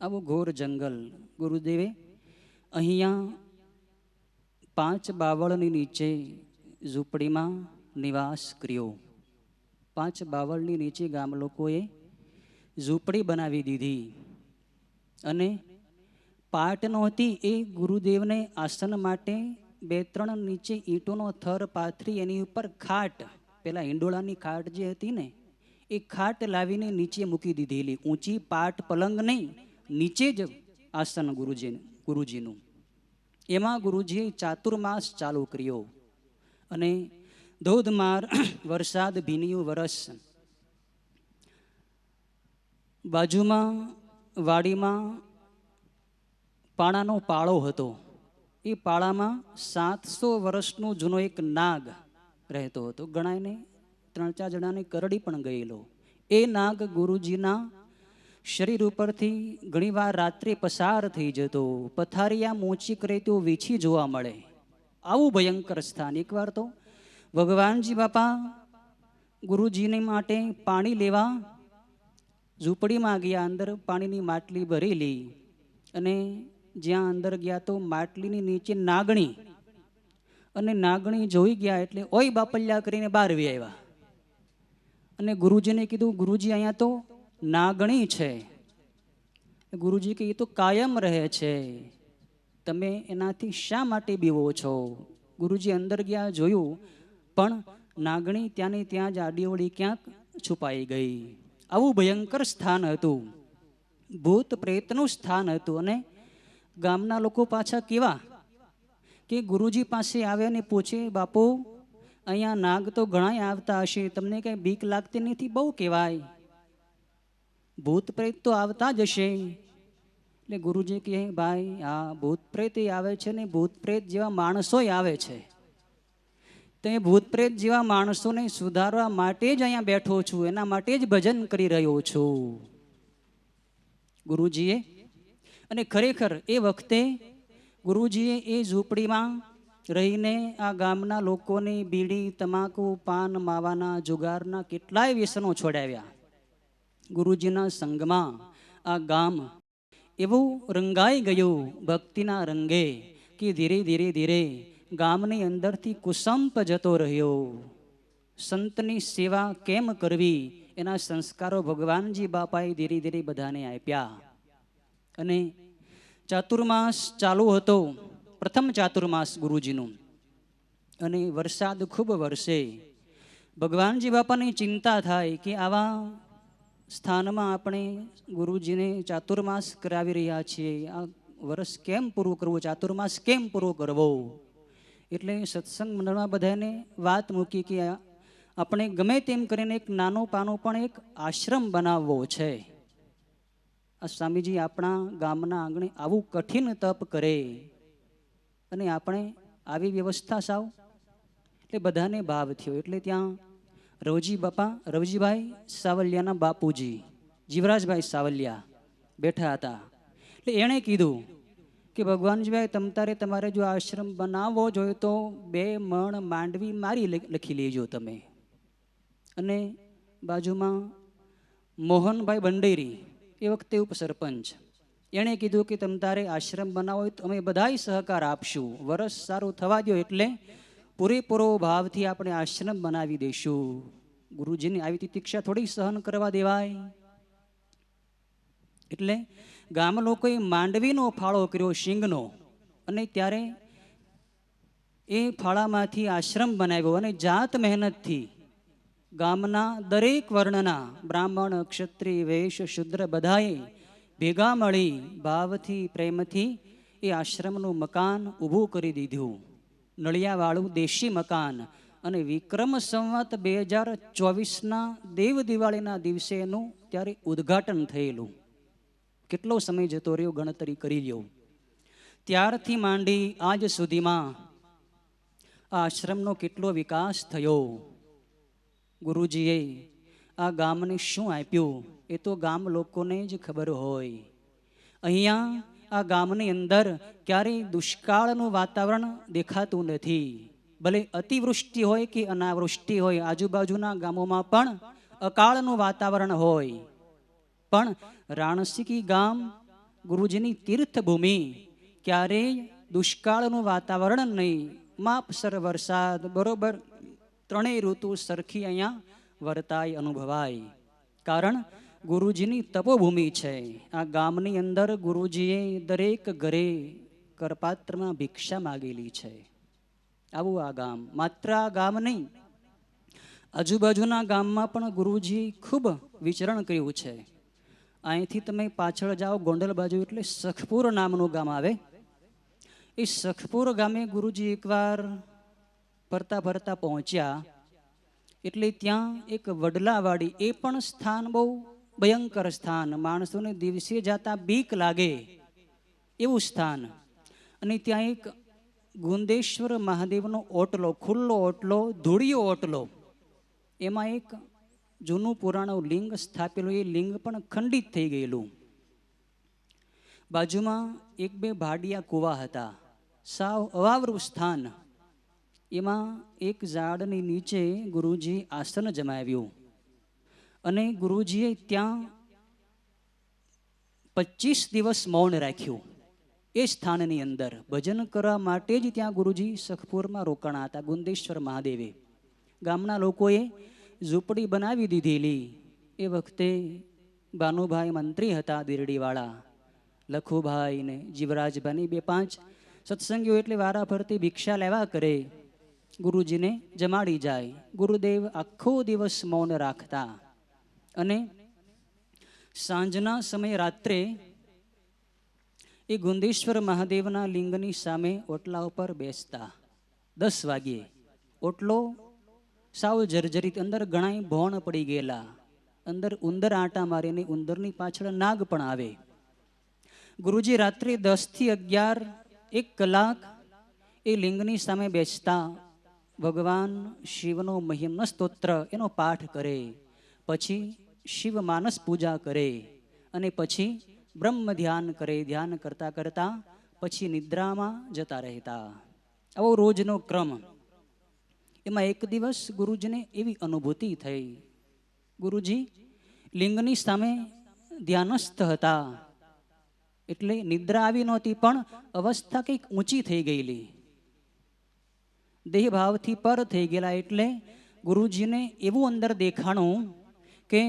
આવું ઘોર જંગલ. ગુરુદેવે અહીંયા 5 બાવળની નીચે ઝૂંપડીમાં નિવાસ કર્યો. 5 બાવળની નીચે ગામ લોકોએ ઝૂંપડી બનાવી દીધી. અને પાટ નહોતી, એ ગુરુદેવને આસન માટે 2-3 નીચે ઈંટોનો થર પાથરી એની ઉપર ખાટ, પેલા હિંડોળાની ખાટ જે હતી ને, એ ખાટ લાવીને નીચે મૂકી દીધેલી. ઊંચી પાટ પલંગ નહીં, નીચે જ આસન ગુરુજીનું. એમાં ગુરુજીએ ચાતુર્માસ ચાલુ કર્યો. અને ધોધમાર વરસાદ, ભીનિયું વરસ. બાજુમાં વાડીમાં પાણાનો પાળો હતો. એ પાળામાં 700 વર્ષનો જૂનો એક નાગ રહેતો હતો. ઘણાને 3-4 જણાને કરડી પણ ગયેલો. એ નાગ ગુરુજીના શરીર ઉપરથી ઘણીવાર રાત્રે પસાર થઈ જતો. પથારિયા મોચી કરે તો વીછી જોવા મળે. આવું ભયંકર સ્થાન. એકવાર તો ભગવાનજી બાપા ગુરુજીને માટે પાણી લેવા ઝૂંપડીમાં ગયા. અંદર પાણીની માટલી ભરેલી. અને જ્યાં અંદર ગયા તો માટલીની નીચે નાગણી, અને નાગણી જોઈ ગયા એટલે ઓય બાપલ્યા કરીને બહાર વી આવ્યા. અને ગુરુજીને કીધું, ગુરુજી અહીંયા તો નાગણી છે. ગુરુજી કે એ તો કાયમ રહે છે, તમે એનાથી શા માટે બીવો છો? ગુરુજી અંદર ગયા, જોયું, પણ નાગણી ત્યાંની ત્યાં જ આડીઓડી ક્યાંક છુપાઈ ગઈ. આવું ભયંકર સ્થાન હતું, ભૂત પ્રેતનું સ્થાન હતું. અને ગામના લોકો પાછા કેવા કે ગુરુજી પાસે આવે અને પૂછે, બાપુ અહીંયા નાગ તો ઘણા આવતા હશે, તમને કઈ બીક લાગતી નથી? બહુ કહેવાય, ભૂત પ્રેત તો આવતા જ હશે. એટલે ગુરુજી કહે, ભાઈ હા, ભૂત પ્રેત આવે છે ને ભૂત પ્રેત જેવા માણસો આવે છે. તો એ ભૂત પ્રેત જેવા માણસોને સુધારવા માટે જ અહીંયા બેઠો છું, એના માટે જ ભજન કરી રહ્યો છું ગુરુજીએ. અને ખરેખર એ વખતે ગુરુજીએ એ ઝૂંપડીમાં રહીને આ ગામના લોકોને બીડી, તમાકુ, પાન, માવાના, જુગારના કેટલાય વ્યસનો છોડાવ્યા. ગુરુજીના સંગમાં આ ગામ એવું રંગાઈ ગયું ભક્તિના રંગે કે ધીરે ધીરે ધીરે ગામની અંદરથી કુસંપ જતો રહ્યો. સંતની સેવા કેમ કરવી એના સંસ્કારો ભગવાનજી બાપાએ ધીરે ધીરે બધાને આપ્યા. અને ચાતુર્માસ ચાલુ હતો, પ્રથમ ચાતુર્માસ ગુરુજીનું, અને વરસાદ ખૂબ વરસે. ભગવાનજી બાપાની ચિંતા થાય કે આવા સ્થાનમાં આપણે ગુરુજીને ચાતુર્માસ કરાવી રહ્યા છીએ, આ વર્ષ કેમ પૂરું કરવું, ચાતુર્માસ કેમ પૂરો કરવો? એટલે સત્સંગ મંડળમાં બધાને વાત મૂકી કે આપણે ગમે તેમ કરીને એક નાનો પાનો પણ એક આશ્રમ બનાવવો છે. આ સ્વામીજી આપણા ગામના આંગણે આવું કઠિન તપ કરે અને આપણે આવી વ્યવસ્થા સાવ. એટલે બધાને ભાવ થયો. એટલે ત્યાં રવજી બાપા, રવજીભાઈ સાવલિયાના બાપુજી જીવરાજભાઈ સાવલિયા બેઠા હતા. એટલે એણે કીધું કે ભગવાનજીભાઈ, તમતારે તમારે જો આશ્રમ બનાવવો જોઈએ તો 2 મણ માંડવી મારી લખી લેજો તમે. અને બાજુમાં મોહનભાઈ બંડેરી, એ વખતે ઉપસરપંચ, એણે કીધું કે તમતારે આશ્રમ બનાવો હોય તો અમે બધાય સહકાર આપશું, વરસ સારું થવા દો એટલે પૂરેપૂરો ભાવથી આપણે આશ્રમ બનાવી દઈશું. ગુરુજીની આવી તિતિક્ષા થોડી સહન કરવા દેવાય. એટલે ગામ લોકોએ માંડવીનો ફાળો કર્યો, શીંગનો, અને ત્યારે એ ફાળામાંથી આશ્રમ બનાવ્યો. અને જાત મહેનતથી ગામના દરેક વર્ણના બ્રાહ્મણ, ક્ષત્રિય, વૈશ્ય, શુદ્ર બધાએ ભેગા મળી ભાવથી, પ્રેમથી એ આશ્રમનું મકાન ઊભું કરી દીધું, નળિયાવાળું દેશી મકાન. અને વિક્રમ સંવત 2024ના દેવ દિવાળીના દિવસે એનું ત્યારે ઉદ્ઘાટન થયેલું. કેટલો સમય જતો રહ્યો ગણતરી કરી લ્યો. ત્યારથી માંડી આજ સુધીમાં આ આશ્રમનો કેટલો વિકાસ થયો. ગુરુજીએ આ ગામને શું આપ્યું એ તો ગામ લોકોને જ ખબર હોય. અહીંયા આ ગામની અંદર ક્યારેય દુષ્કાળનું વાતાવરણ દેખાતું નથી. ભલે અતિવૃષ્ટિ હોય કે અનાવૃષ્ટિ હોય, આજુબાજુના ગામોમાં પણ અકાળનું વાતાવરણ હોય, પણ રાણસીકી ગામ ગુરુજીની તીર્થભૂમિ, ક્યારેય દુષ્કાળનું વાતાવરણ નહીં. માપસર વરસાદ, બરોબર 3 ઋતુ સરખી અહીંયા વર્તાય, અનુભવાય. કારણ ગુરુજીની તપોભૂમિ છે. આ ગામની અંદર ગુરુજીએ દરેક ઘરે કરપાત્રમાં ભિક્ષા માગેલી છે. આવું આ ગામ, માત્ર આ ગામ નહીં, આજુબાજુના ગામમાં પણ ગુરુજી ખૂબ વિચરણ કર્યું છે. અહીંથી તમે પાછળ જાઓ ગોંડલ બાજુ એટલે સખપુર નામનું ગામ આવે. એ સખપુર ગામે ગુરુજી એકવાર ફરતા ફરતા પહોંચ્યા. એટલે ત્યાં એક વડલાવાડી, એ પણ સ્થાન બહુ ભયંકર સ્થાન, માણસોને દિવસે જતા બીક લાગે એવું સ્થાન. અને ત્યાં એક ગુંદેશ્વર મહાદેવનો ઓટલો, ખુલ્લો ઓટલો, ધૂળિયો ઓટલો, એમાં એક જૂનું પુરાણું લિંગ સ્થાપેલું, એ લિંગ પણ ખંડિત થઈ ગયેલું. બાજુમાં 1-2 ભાડિયા કૂવા હતા, સાવ અવાવરું સ્થાન. એમાં એક ઝાડની નીચે ગુરુજી આસન જમાવ્યું. અને ગુરુજીએ ત્યાં 25 દિવસ મૌન રાખ્યું. એ સ્થાનની અંદર ભજન કરવા માટે જ ત્યાં ગુરુજી સખપુરમાં રોકાણા હતા. ગુંદેશ્વર મહાદેવે ગામના લોકોએ ઝૂંપડી બનાવી દીધેલી. એ વખતે ભાનુભાઈ મંત્રી હતા, દીરડીવાળા, લખુભાઈ ને જીવરાજભાઈ, 2-5 સત્સંગીઓ એટલે વારા ફરતી ભિક્ષા લેવા કરે, ગુરુજીને જમાડી જાય. ગુરુદેવ આખો દિવસ મૌન રાખતા અને સાંજના સમયે રાત્રે એ ગુંદેશ્વર મહાદેવના લિંગની સામે ઓટલા ઉપર બેસતા. 10 વાગ્યે ઓટલો સાવ જર્જરિત, અંદર ઘણાય ભોણ પડી ગયેલા, અંદર ઉંદર આટા મારીને ઉંદરની પાછળ નાગ પણ આવે. ગુરુજી રાત્રે 10 થી 11 1 કલાક એ લિંગની સામે બેસતા, ભગવાન શિવનો મહિમ્ન સ્તોત્ર એનો પાઠ કરે, પછી શિવ માનસ પૂજા કરે અને પછી બ્રહ્મ ધ્યાન કરે. ધ્યાન કરતા કરતા પછી નિદ્રામાં જતા રહેતા. આવો રોજનો ક્રમ. એમાં એક દિવસ ગુરુજીને એવી અનુભૂતિ થઈ. ગુરુજી લિંગની સામે ધ્યાનસ્થ હતા, એટલે નિદ્રા આવી નહોતી, પણ અવસ્થા કંઈક ઊંચી થઈ ગયેલી, દેહભાવથી પર થઈ ગયેલા. એટલે ગુરુજીને એવું અંદર દેખાણું કે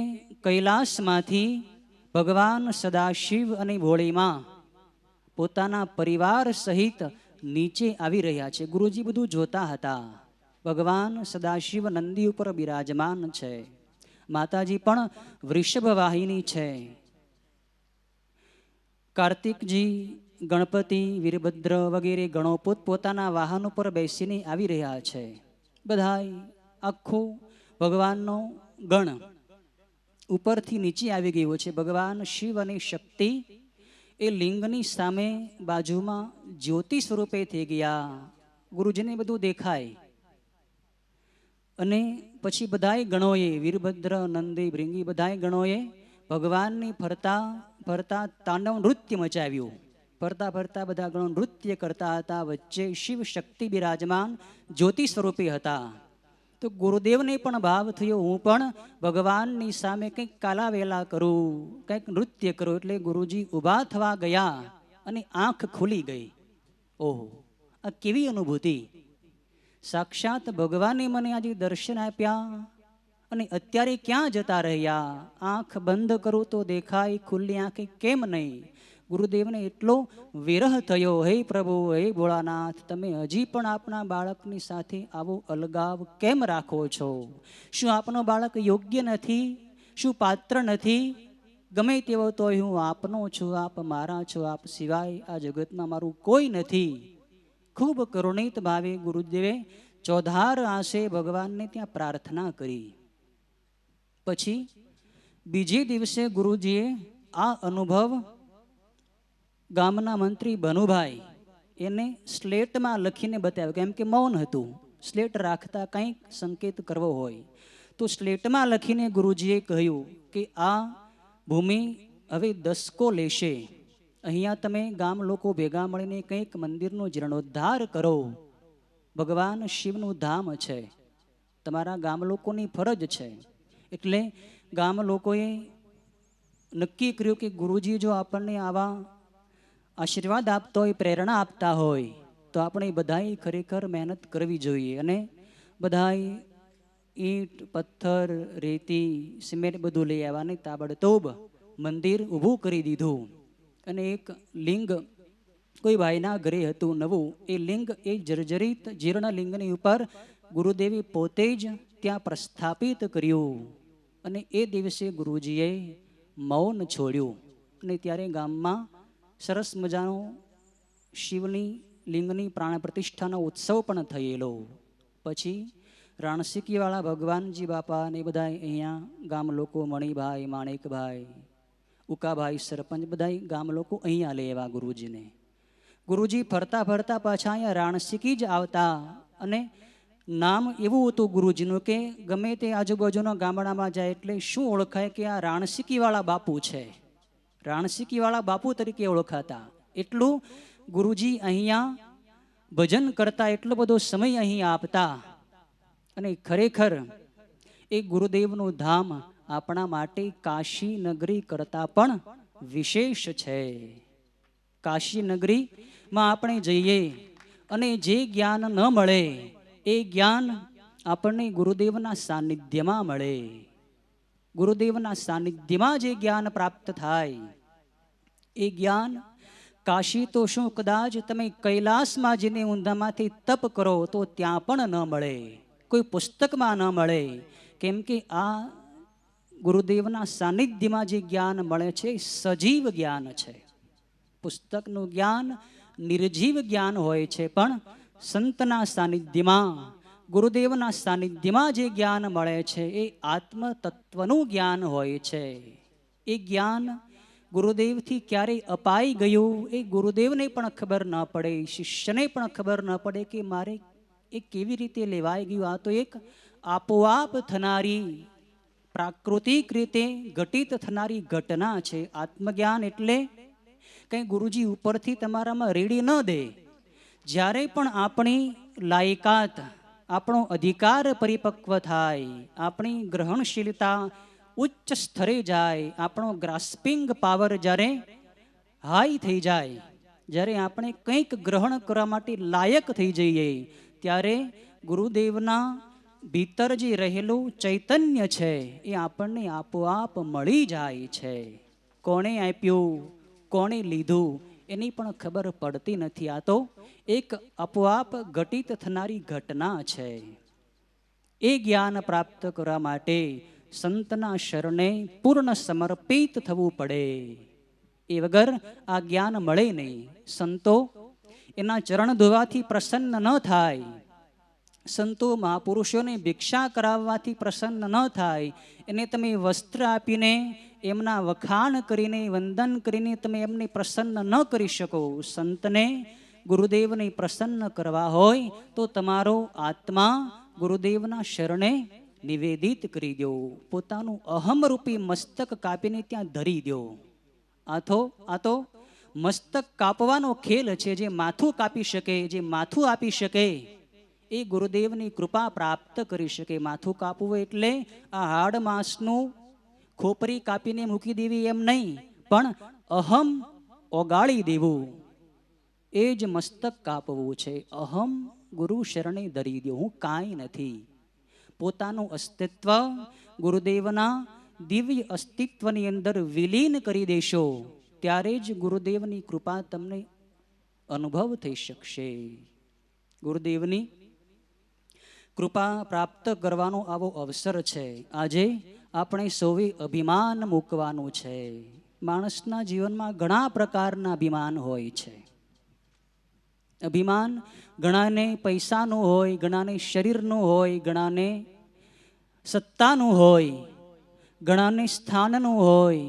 કૈલાસમાંથી ભગવાન સદાશિવ અને ભોળીમાં પોતાના પરિવાર સહિત નીચે આવી રહ્યા છે. ગુરુજી બધું જોતા હતા. ભગવાન સદાશિવ નંદી ઉપર બિરાજમાન છે, માતાજી પણ વૃષભ વાહિની છે, કાર્તિકજી, ગણપતિ, વીરભદ્ર વગેરે ગણો પોતપોતાના વાહન ઉપર બેસીને આવી રહ્યા છે. બધાય આખો ભગવાનનો ગણ ઉપરથી નીચે આવી ગયો છે. ભગવાન શિવ અને શક્તિ એ લિંગની સામે બાજુમાં જ્યોતિ સ્વરૂપે થઈ ગયા. ગુરુજીને બધું દેખાય. અને પછી બધાય ગણોએ, વીરભદ્ર, નંદી, ભૃંગી, બધાય ગણોએ ભગવાનની ફરતા ફરતા તાંડવ નૃત્ય મચાવ્યું. ફરતા ફરતા બધા ગણો નૃત્ય કરતા હતા. વચ્ચે શિવ શક્તિ બિરાજમાન જ્યોતિ સ્વરૂપે હતા. તો ગુરુદેવને પણ ભાવ થયો, હું પણ ભગવાનની સામે કંઈક કાલાવેલા કરું, કંઈક નૃત્ય કરું. એટલે ગુરુજી ઊભા થવા ગયા અને આંખ ખુલી ગઈ. ઓહો, આ કેવી અનુભૂતિ! સાક્ષાત ભગવાને મને આજે દર્શન આપ્યા અને અત્યારે ક્યાં જતા રહ્યા? આંખ બંધ કરું તો દેખાય, ખુલ્લી આંખે કેમ નહીં? ગુરુદેવને એટલો વિરહ થયો. હે પ્રભુ, હે ભોળાનાથ, તમે હજી પણ આપના બાળકની સાથે આવો અલગાવ કેમ રાખો છો? શું આપનો બાળક યોગ્ય નથી? શું પાત્ર નથી? ગમે તેવો તો હું આપનો છું, આપ મારા છો, આપ સિવાય આ જગતમાં મારું કોઈ નથી. ખૂબ કરુણિત ભાવે ગુરુદેવે ચોધાર આંસે ભગવાનને ત્યાં પ્રાર્થના કરી. પછી બીજે દિવસે ગુરુજીએ આ અનુભવ ગામના મંત્રી બનુભાઈ એને સ્લેટમાં લખીને બતાવ્યો. કેમ કે મૌન હતું, સ્લેટ રાખતા કંઈક સંકેત કરવો હોય તો સ્લેટમાં લખીને ગુરુજીએ કહ્યું કે આ ભૂમિ હવે દસકો લેશે, અહીંયા તમે ગામ લોકો ભેગા મળીને કંઈક મંદિરનો જીર્ણોદ્ધાર કરો. ભગવાન શિવનું ધામ છે, તમારા ગામ લોકોની ફરજ છે. એટલે ગામ લોકોએ નક્કી કર્યું કે ગુરુજી જો આપણને આવા આશીર્વાદ આપતા હોય, પ્રેરણા આપતા હોય, તો આપણે બધાએ ખરેખર મહેનત કરવી જોઈએ. અને બધાએ ઈંટ, પથ્થર, રેતી, સિમેન્ટ બધું લઈ આવવાને તાબડતોબ મંદિર ઊભું કરી દીધું. અને એક લિંગ કોઈ ભાઈના ઘરે હતું નવું, એ લિંગ, એ જર્જરિત જીર્ણ લિંગની ઉપર ગુરુદેવે પોતે જ ત્યાં પ્રસ્થાપિત કર્યું. અને એ દિવસે ગુરુજીએ મૌન છોડ્યું. અને ત્યારે ગામમાં સરસ મજાનો શિવની લિંગની પ્રાણ પ્રતિષ્ઠાનો ઉત્સવ પણ થયેલો. પછી રાણસીકીવાળા ભગવાનજી બાપા ને બધા અહીંયા ગામ લોકો, મણિભાઈ, માણેકભાઈ, ઉકાભાઈ સરપંચ, બધા ગામ લોકો અહીંયા લઈ આવ્યા ગુરુજીને. ગુરુજી ફરતા ફરતા પાછા અહીંયા રાણસીકી જ આવતા. અને નામ એવું હતું ગુરુજીનું કે ગમે તે આજુબાજુના ગામડામાં જાય એટલે શું ઓળખાય કે આ રાણસીકીવાળા બાપુ છે, રાણસીકીવાળા બાપુ તરીકે ઓળખાતા. એટલું ગુરુજી અહીંયા ભજન કરતા, એટલો બધો સમય અહીં આપતા. અને ખરેખર એ ગુરુદેવનું ધામ આપણા માટે કાશી નગરી કરતા પણ વિશેષ છે. કાશી નગરીમાં આપણે જઈએ અને જે જ્ઞાન ન મળે એ જ્ઞાન આપણને ગુરુદેવના સાનિધ્યમાં મળે. ગુરુદેવના સાનિધ્યમાં જે જ્ઞાન પ્રાપ્ત થાય એ જ્ઞાન કાશી તો શું કદાચ તમે કૈલાસમાં જઈને ઊંધામાંથી તપ કરો તો ત્યાં પણ ન મળે, કોઈ પુસ્તકમાં ન મળે. કેમ કે આ ગુરુદેવના સાનિધ્યમાં જે જ્ઞાન મળે છે સજીવ જ્ઞાન છે. પુસ્તકનું જ્ઞાન નિર્જીવ જ્ઞાન હોય છે, પણ સંતના સાનિધ્યમાં, ગુરુદેવના સાનિધ્યમાં જે જ્ઞાન મળે છે એ આત્મ તત્વનું જ્ઞાન હોય છે. એ જ્ઞાન ગુરુદેવથી ક્યારેય અપાઈ ગયું એ ગુરુદેવને પણ ખબર ન પડે, શિષ્યને પણ ખબર ન પડે કે મારે એ કેવી રીતે લેવાઈ ગયું. આ તો એક આપોઆપ થનારી, પ્રાકૃતિક રીતે ઘટિત થનારી ઘટના છે. આત્મજ્ઞાન એટલે કંઈ ગુરુજી ઉપરથી તમારામાં રેડી ન દે. જ્યારે પણ આપણી લાયકાત, આપણો અધિકાર પરિપક્વ થાય, આપણી ગ્રહણશીલતા ઉચ્ચ સ્તરે જાય, આપણો ગ્રાસ્પિંગ પાવર જ્યારે હાઈ થઈ જાય, જ્યારે આપણે કંઈક ગ્રહણ કરવા માટે લાયક થઈ જઈએ, ત્યારે ગુરુદેવના ભીતર જે રહેલું ચૈતન્ય છે એ આપણને આપોઆપ મળી જાય છે. કોણે આપ્યું, કોણે લીધું એની પણ ખબર પડતી નથી. આ તો એક આપોઆપ ઘટિત થનારી ઘટના છે. એ જ્ઞાન પ્રાપ્ત કરવા માટે સંતના શરણે પૂર્ણ સમર્પિત થવું પડે. એ વગર આ જ્ઞાન મળે નહીં. સંતો એના ચરણ ધોવાથી પ્રસન્ન ન થાય, સંતો મહાપુરુષોને ભિક્ષા કરાવવાથી પ્રસન્ન ન થાય. એને તમે વસ્ત્ર આપીને, એમના વખાણ કરીને, વંદન કરીને તમે એમને પ્રસન્ન ન કરી શકો. સંતને, ગુરુદેવને પ્રસન્ન કરવા હોય તો તમારો આત્મા ગુરુદેવના શરણે નિવેદિત કરી દો. પોતાનું અહમરૂપી મસ્તક કાપીને ત્યાં ધરી દો. આ તો મસ્તક કાપવાનો ખેલ છે. જે માથું કાપી શકે, જે માથું આપી શકે એ ગુરુદેવની કૃપા પ્રાપ્ત કરી શકે. માથું કાપવું એટલે આ હાડ માંસનું ખોપરી કાપીને મૂકી દેવી એમ નહીં, પણ અહમ ઓગાળી દેવું, એ જ મસ્તક કાપવું છે. અહમ ગુરુ શરણે ધરી દો, હું કાંઈ નથી. પોતાનું અસ્તિત્વ ગુરુદેવના દિવ્ય અસ્તિત્વની અંદર વિલીન કરી દેશો, ત્યારે જ ગુરુદેવની કૃપા તમને અનુભવ થઈ શકશે. ગુરુદેવની કૃપા પ્રાપ્ત કરવાનો આવો અવસર છે. આજે આપણે સૌએ અભિમાન મૂકવાનું છે. માણસના જીવનમાં ઘણા પ્રકારના અભિમાન હોય છે. અભિમાન ઘણાને પૈસાનું હોય, ઘણાને શરીરનું હોય, ઘણાને સત્તાનું હોય, ઘણાને સ્થાનનું હોય,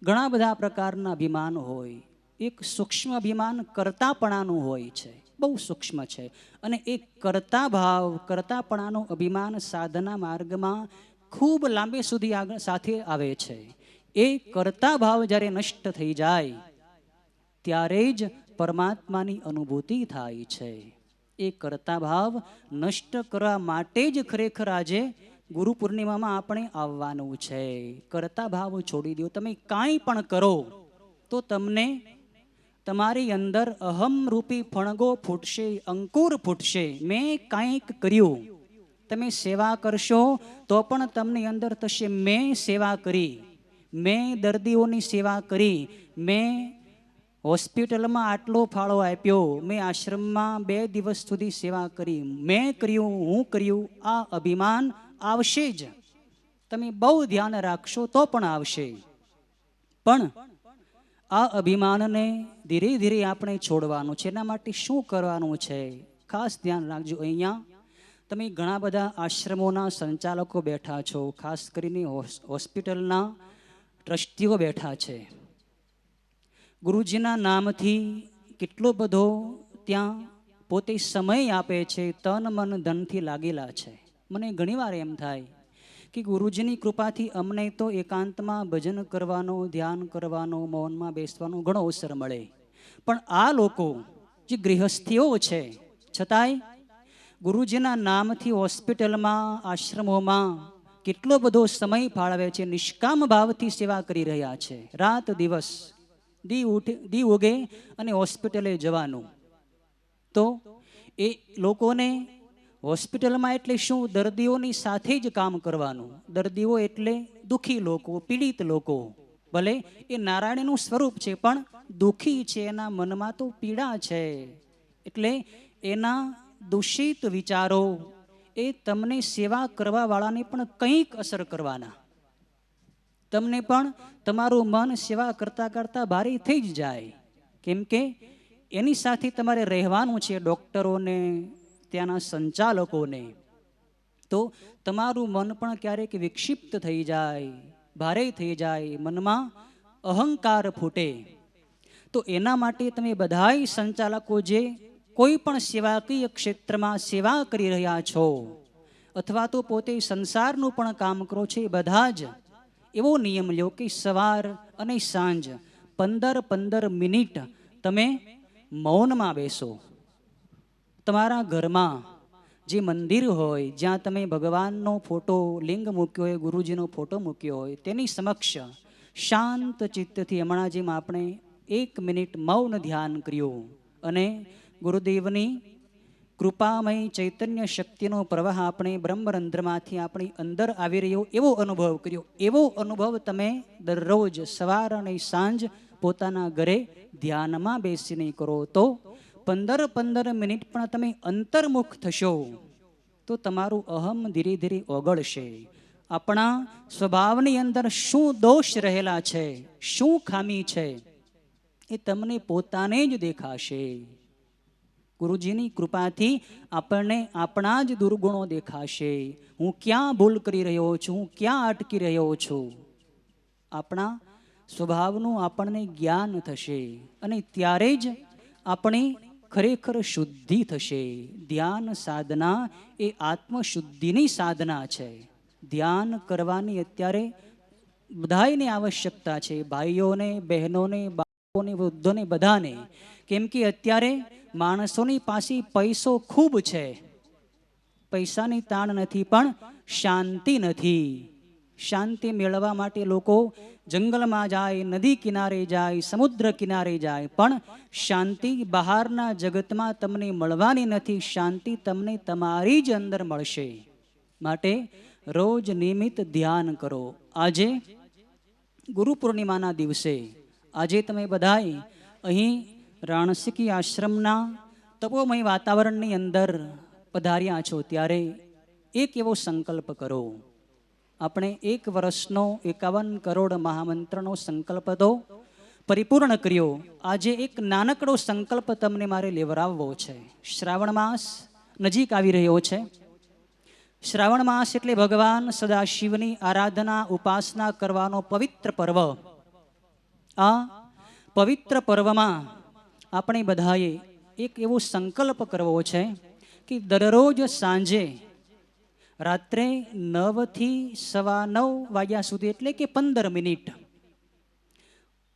ઘણા બધા પ્રકારના અભિમાન હોય. એક સૂક્ષ્મ અભિમાન કર્તાપણાનું હોય છે, બહુ સૂક્ષ્મ છે. અને એ કર્તા ભાવ, કર્તાપણાનું અભિમાન સાધના માર્ગમાં ખૂબ લાંબે સુધી આગળ સાથે આવે છે. એ કર્તા ભાવ જ્યારે નષ્ટ થઈ જાય ત્યારે જ પરમાત્માની અનુભૂતિ થાય છે. એ કર્તા ભાવ નષ્ટ કરવા માટે જ ખરેખર આજે ગુરુ પૂર્ણિમામાં આપણે આવવાનું છે. કર્તા ભાવ છોડી દો. તમે કાંઈ પણ કરો તો તમને તમારી અંદર અહમ રૂપી ફણગો ફૂટશે, અંકુર ફૂટશે. મેં કાંઈક કર્યું. તમે સેવા કરશો તો પણ તમને અંદર થશે મેં સેવા કરી, મેં દર્દીઓની સેવા કરી, મેં હોસ્પિટલમાં આટલો ફાળો આપ્યો, મેં આશ્રમમાં 2 દિવસ સુધી સેવા કરી, મેં કર્યું, હું કર્યું. આ અભિમાન આવશે જ. તમે બહુ ધ્યાન રાખશો તો પણ આવશે. પણ આ અભિમાનને ધીરે ધીરે આપણે છોડવાનું છે. એના માટે શું કરવાનું છે ખાસ ધ્યાન રાખજો. અહીંયા તમે ઘણા બધા આશ્રમોના સંચાલકો બેઠા છો, ખાસ કરીને હોસ્પિટલના ટ્રસ્ટીઓ બેઠા છે. ગુરુજીના નામથી કેટલો બધો ત્યાં પોતે સમય આપે છે, તન મન ધનથી લાગેલા છે. મને ઘણીવાર એમ થાય કે ગુરુજીની કૃપાથી અમને તો એકાંતમાં ભજન કરવાનો, ધ્યાન કરવાનો, મૌનમાં બેસવાનો ઘણો અવસર મળે. પણ આ લોકો જે ગૃહસ્થીઓ છે, છતાંય ગુરુજીના નામથી હોસ્પિટલમાં, આશ્રમોમાં કેટલો બધો સમય ફાળવે છે. નિષ્કામ ભાવથી સેવા કરી રહ્યા છે. રાત દિવસ દી ઉગે અને હોસ્પિટલે જવાનું. તો એ લોકોને હોસ્પિટલમાં એટલે શું? દર્દીઓની સાથે જ કામ કરવાનું. દર્દીઓ એટલે દુઃખી લોકો, પીડિત લોકો. ભલે એ નારાયણનું સ્વરૂપ છે, પણ દુઃખી છે, એના મનમાં તો પીડા છે. એટલે એના દૂષિત વિચારો એ તમને સેવા કરવા વાળાને પણ કંઈક અસર કરવાના. તમને પણ તમારું મન સેવા કરતા કરતા ભારે થઈ જ જાય. કેમ કે એની સાથે તમારે રહેવાનું છે, ડૉક્ટરોને, ત્યાંના સંચાલકોને. તો તમારું મન પણ ક્યારેક વિક્ષિપ્ત થઈ જાય, ભારે થઈ જાય, મનમાં અહંકાર ફૂટે. તો એના માટે તમે બધાય સંચાલકો જે કોઈ પણ સેવાકીય ક્ષેત્રમાં સેવા કરી રહ્યા છો, અથવા તો પોતે સંસારનું પણ કામ કરો છો, એ બધા જ એવો નિયમ લો કે સવાર અને સાંજ 15-15 મિનિટ તમે મૌનમાં બેસો. તમારા ઘરમાં જે મંદિર હોય, જ્યાં તમે ભગવાનનો ફોટો, લિંગ મૂક્યો હોય, ગુરુજીનો ફોટો મૂક્યો હોય, તેની સમક્ષ શાંત ચિત્તથી હમણાં જેમ આપણે 1 મિનિટ મૌન ધ્યાન કર્યું અને ગુરુદેવની કૃપામય ચૈતન્ય શક્તિનો પ્રવાહ આપણે બ્રહ્મરંધ્રમાંથી આપણી અંદર આવી રહ્યો એવો અનુભવ કર્યો. એવો અનુભવ તમે દરરોજ સવાર અને સાંજ પોતાના ઘરે ધ્યાનમાં બેસીને કરો તો 15-15 મિનિટ પણ તમે અંતર્મુખ થશો તો તમારું અહમ ધીરે ધીરે ઓગળશે. આપણા સ્વભાવની અંદર શું દોષ રહેલા છે, શું ખામી છે, એ તમને પોતાને જ દેખાશે. ગુરુજીની કૃપાથી આપણને આપણા જ દુર્ગુણો દેખાશે. હું ક્યાં ભૂલ કરી રહ્યો છું, હું ક્યાં અટકી રહ્યો છું, આપણા સ્વભાવનું આપણને જ્ઞાન થશે અને ત્યારે જ આપણી ખરેખર શુદ્ધિ થશે. ધ્યાન સાધના એ આત્મશુદ્ધિની સાધના છે. ધ્યાન કરવાની અત્યારે બધાયને આવશ્યકતા છે, ભાઈઓને, બહેનોને, બાળકોને, વૃદ્ધોને, બધાને. કેમ કે અત્યારે માણસોની પાસે પૈસો ખૂબ છે, પૈસાની તાણ નથી, પણ શાંતિ નથી. શાંતિ મેળવવા માટે લોકો જંગલમાં જાય, નદી કિનારે જાય, સમુદ્ર કિનારે જાય, પણ શાંતિ બહારના જગતમાં તમને મળવાની નથી. શાંતિ તમને તમારી જ અંદર મળશે. માટે રોજ નિયમિત ધ્યાન કરો. આજે ગુરુ પૂર્ણિમાના દિવસે આજે તમે બધાય અહીં રાણસીકી આશ્રમના તપોમય વાતાવરણની અંદર પધાર્યા છો, ત્યારે એક એવો સંકલ્પ કરો. આપણે 1 વર્ષનો 51 કરોડ મહામંત્રનો સંકલ્પ તો પરિપૂર્ણ કર્યો. આજે એક નાનકડો સંકલ્પ તમને મારે લેવરાવવો છે. શ્રાવણ માસ નજીક આવી રહ્યો છે. શ્રાવણ માસ એટલે ભગવાન સદાશિવની આરાધના, ઉપાસના કરવાનો પવિત્ર પર્વ. આ પવિત્ર પર્વમાં આપણે બધાએ એક એવો સંકલ્પ કરવો છે કે દરરોજ સાંજે રાત્રે 9 થી 9:15 વાગ્યા સુધી, એટલે કે 15 મિનિટ,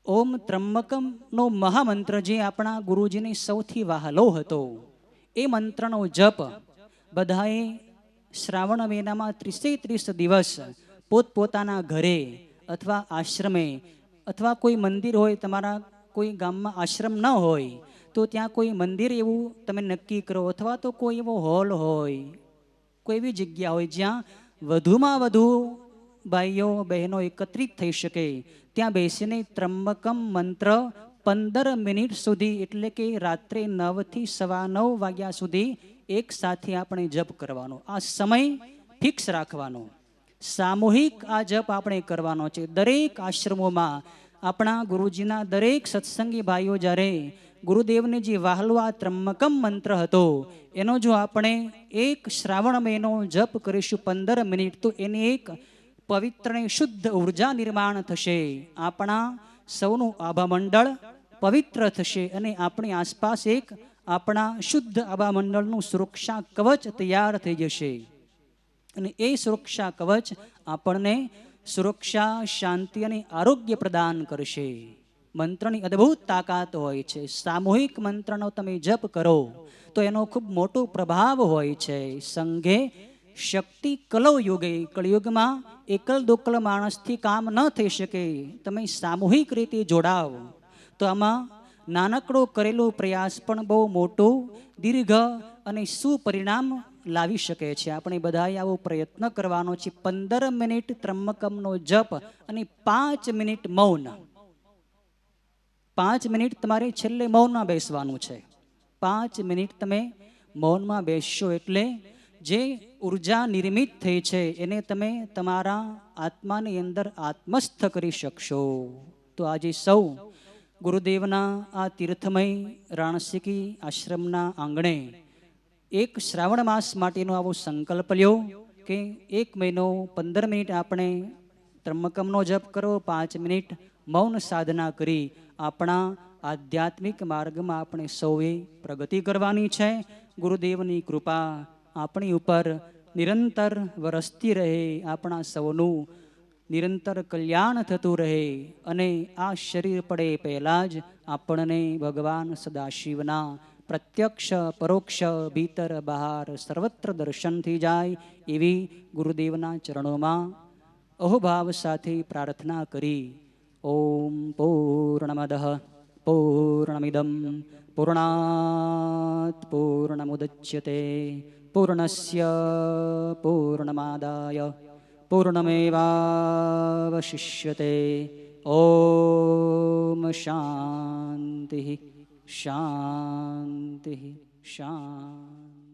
ઓમ ત્રંબકમનો મહામંત્ર, જે આપણા ગુરુજીને સૌથી વહાલો હતો, એ મંત્રનો જપ બધાએ શ્રાવણ મહિનામાં 30 દિવસ પોતપોતાના ઘરે અથવા આશ્રમે અથવા કોઈ મંદિર હોય, તમારા કોઈ ગામમાં આશ્રમ ન હોય તો ત્યાં કોઈ મંદિર એવું તમે નક્કી કરો, અથવા તો કોઈ એવો હોલ હોય, કોઈ એવી જગ્યા હોય જ્યાં વધુમાં વધુ ભાઈઓ બહેનો એકત્રિત થઈ શકે, ત્યાં બેસીને ત્રંબકમ મંત્ર 15 મિનિટ સુધી, એટલે કે રાત્રે 9 થી 9:15 વાગ્યા સુધી એક સાથે આપણે જપ કરવાનો. આ સમય ફિક્સ રાખવાનો, સામૂહિક આ જપ આપણે કરવાનો છે. દરેક આશ્રમોમાં આપણા ગુરુજીના દરેક સત્સંગી ભાઈઓ જ્યારે ગુરુદેવને જે વહાલો આ ત્રંબકમ મંત્ર હતો એનો જો આપણે એક શ્રાવણ મહિનો જપ કરીશું 15 મિનિટ, તો એની એક પવિત્ર અને શુદ્ધ ઉર્જા નિર્માણ થશે. આપણા સૌનું આભામંડળ પવિત્ર થશે અને આપણી આસપાસ એક આપણા શુદ્ધ આભામંડળનું સુરક્ષા કવચ તૈયાર થઈ જશે. અને એ સુરક્ષા કવચ આપણને સુરક્ષા, શાંતિ અને આરોગ્ય પ્રદાન કરશે. મંત્રની અદ્ભુત તાકાત હોય છે. સામૂહિક મંત્રનો તમે જપ કરો તો એનો ખૂબ મોટો પ્રભાવ હોય છે. સંઘે શક્તિ કલૌ યુગે, કળિયુગમાં એકલ દોકલ માણસથી કામ ન થઈ શકે. તમે સામૂહિક રીતે જોડાવ તો આમાં નાનકડો કરેલો પ્રયાસ પણ બહુ મોટો, દીર્ઘ અને સુપરિણામ લાવી શકે છે. આપણે બધાએ આવો પ્રયત્ન કરવાનો છે. 15 મિનિટ ત્રંબકમનો જપ અને 5 મિનિટ મૌન. 5 મિનિટ તમારે છેલ્લે મૌનમાં બેસવાનું છે. 5 મિનિટ તમે મૌનમાં બેસશો એટલે જે ઉર્જા નિર્મિત થઈ છે એને તમે તમારા આત્માની અંદર આત્મસ્થ કરી શકશો. તો આજે સૌ ગુરુદેવના આ તીર્થમય રાણસીકી આશ્રમના આંગણે એક શ્રાવણ માસ માટેનો આવો સંકલ્પ લ્યો કે 1 મહિનો 15 મિનિટ આપણે ત્રંબકમનો જપ કરો, 5 મિનિટ મૌન સાધના કરી આપણા આધ્યાત્મિક માર્ગમાં આપણે સૌએ પ્રગતિ કરવાની છે. ગુરુદેવની કૃપા આપણી ઉપર નિરંતર વરસતી રહે, આપણા સૌનું નિરંતર કલ્યાણ થતું રહે અને આ શરીર પડે પહેલાં જ આપણને ભગવાન સદાશિવના પ્રત્યક્ષ પરોક્ષ ભીતર બહાર સર્વત્ર દર્શન થઈ જાય એવી ગુરુદેવના ચરણોમાં અહોભાવ સાથે પ્રાર્થના કરી ઓમ પૂર્ણમદઃ પૂર્ણમિદં પૂર્ણાત પૂર્ણમુદચ્યતે પૂર્ણસ્ય પૂર્ણમાદાય પૂર્ણમેવાવશિષ્યતે. ઓમ શાંતિ શાંતિ શાંતિ.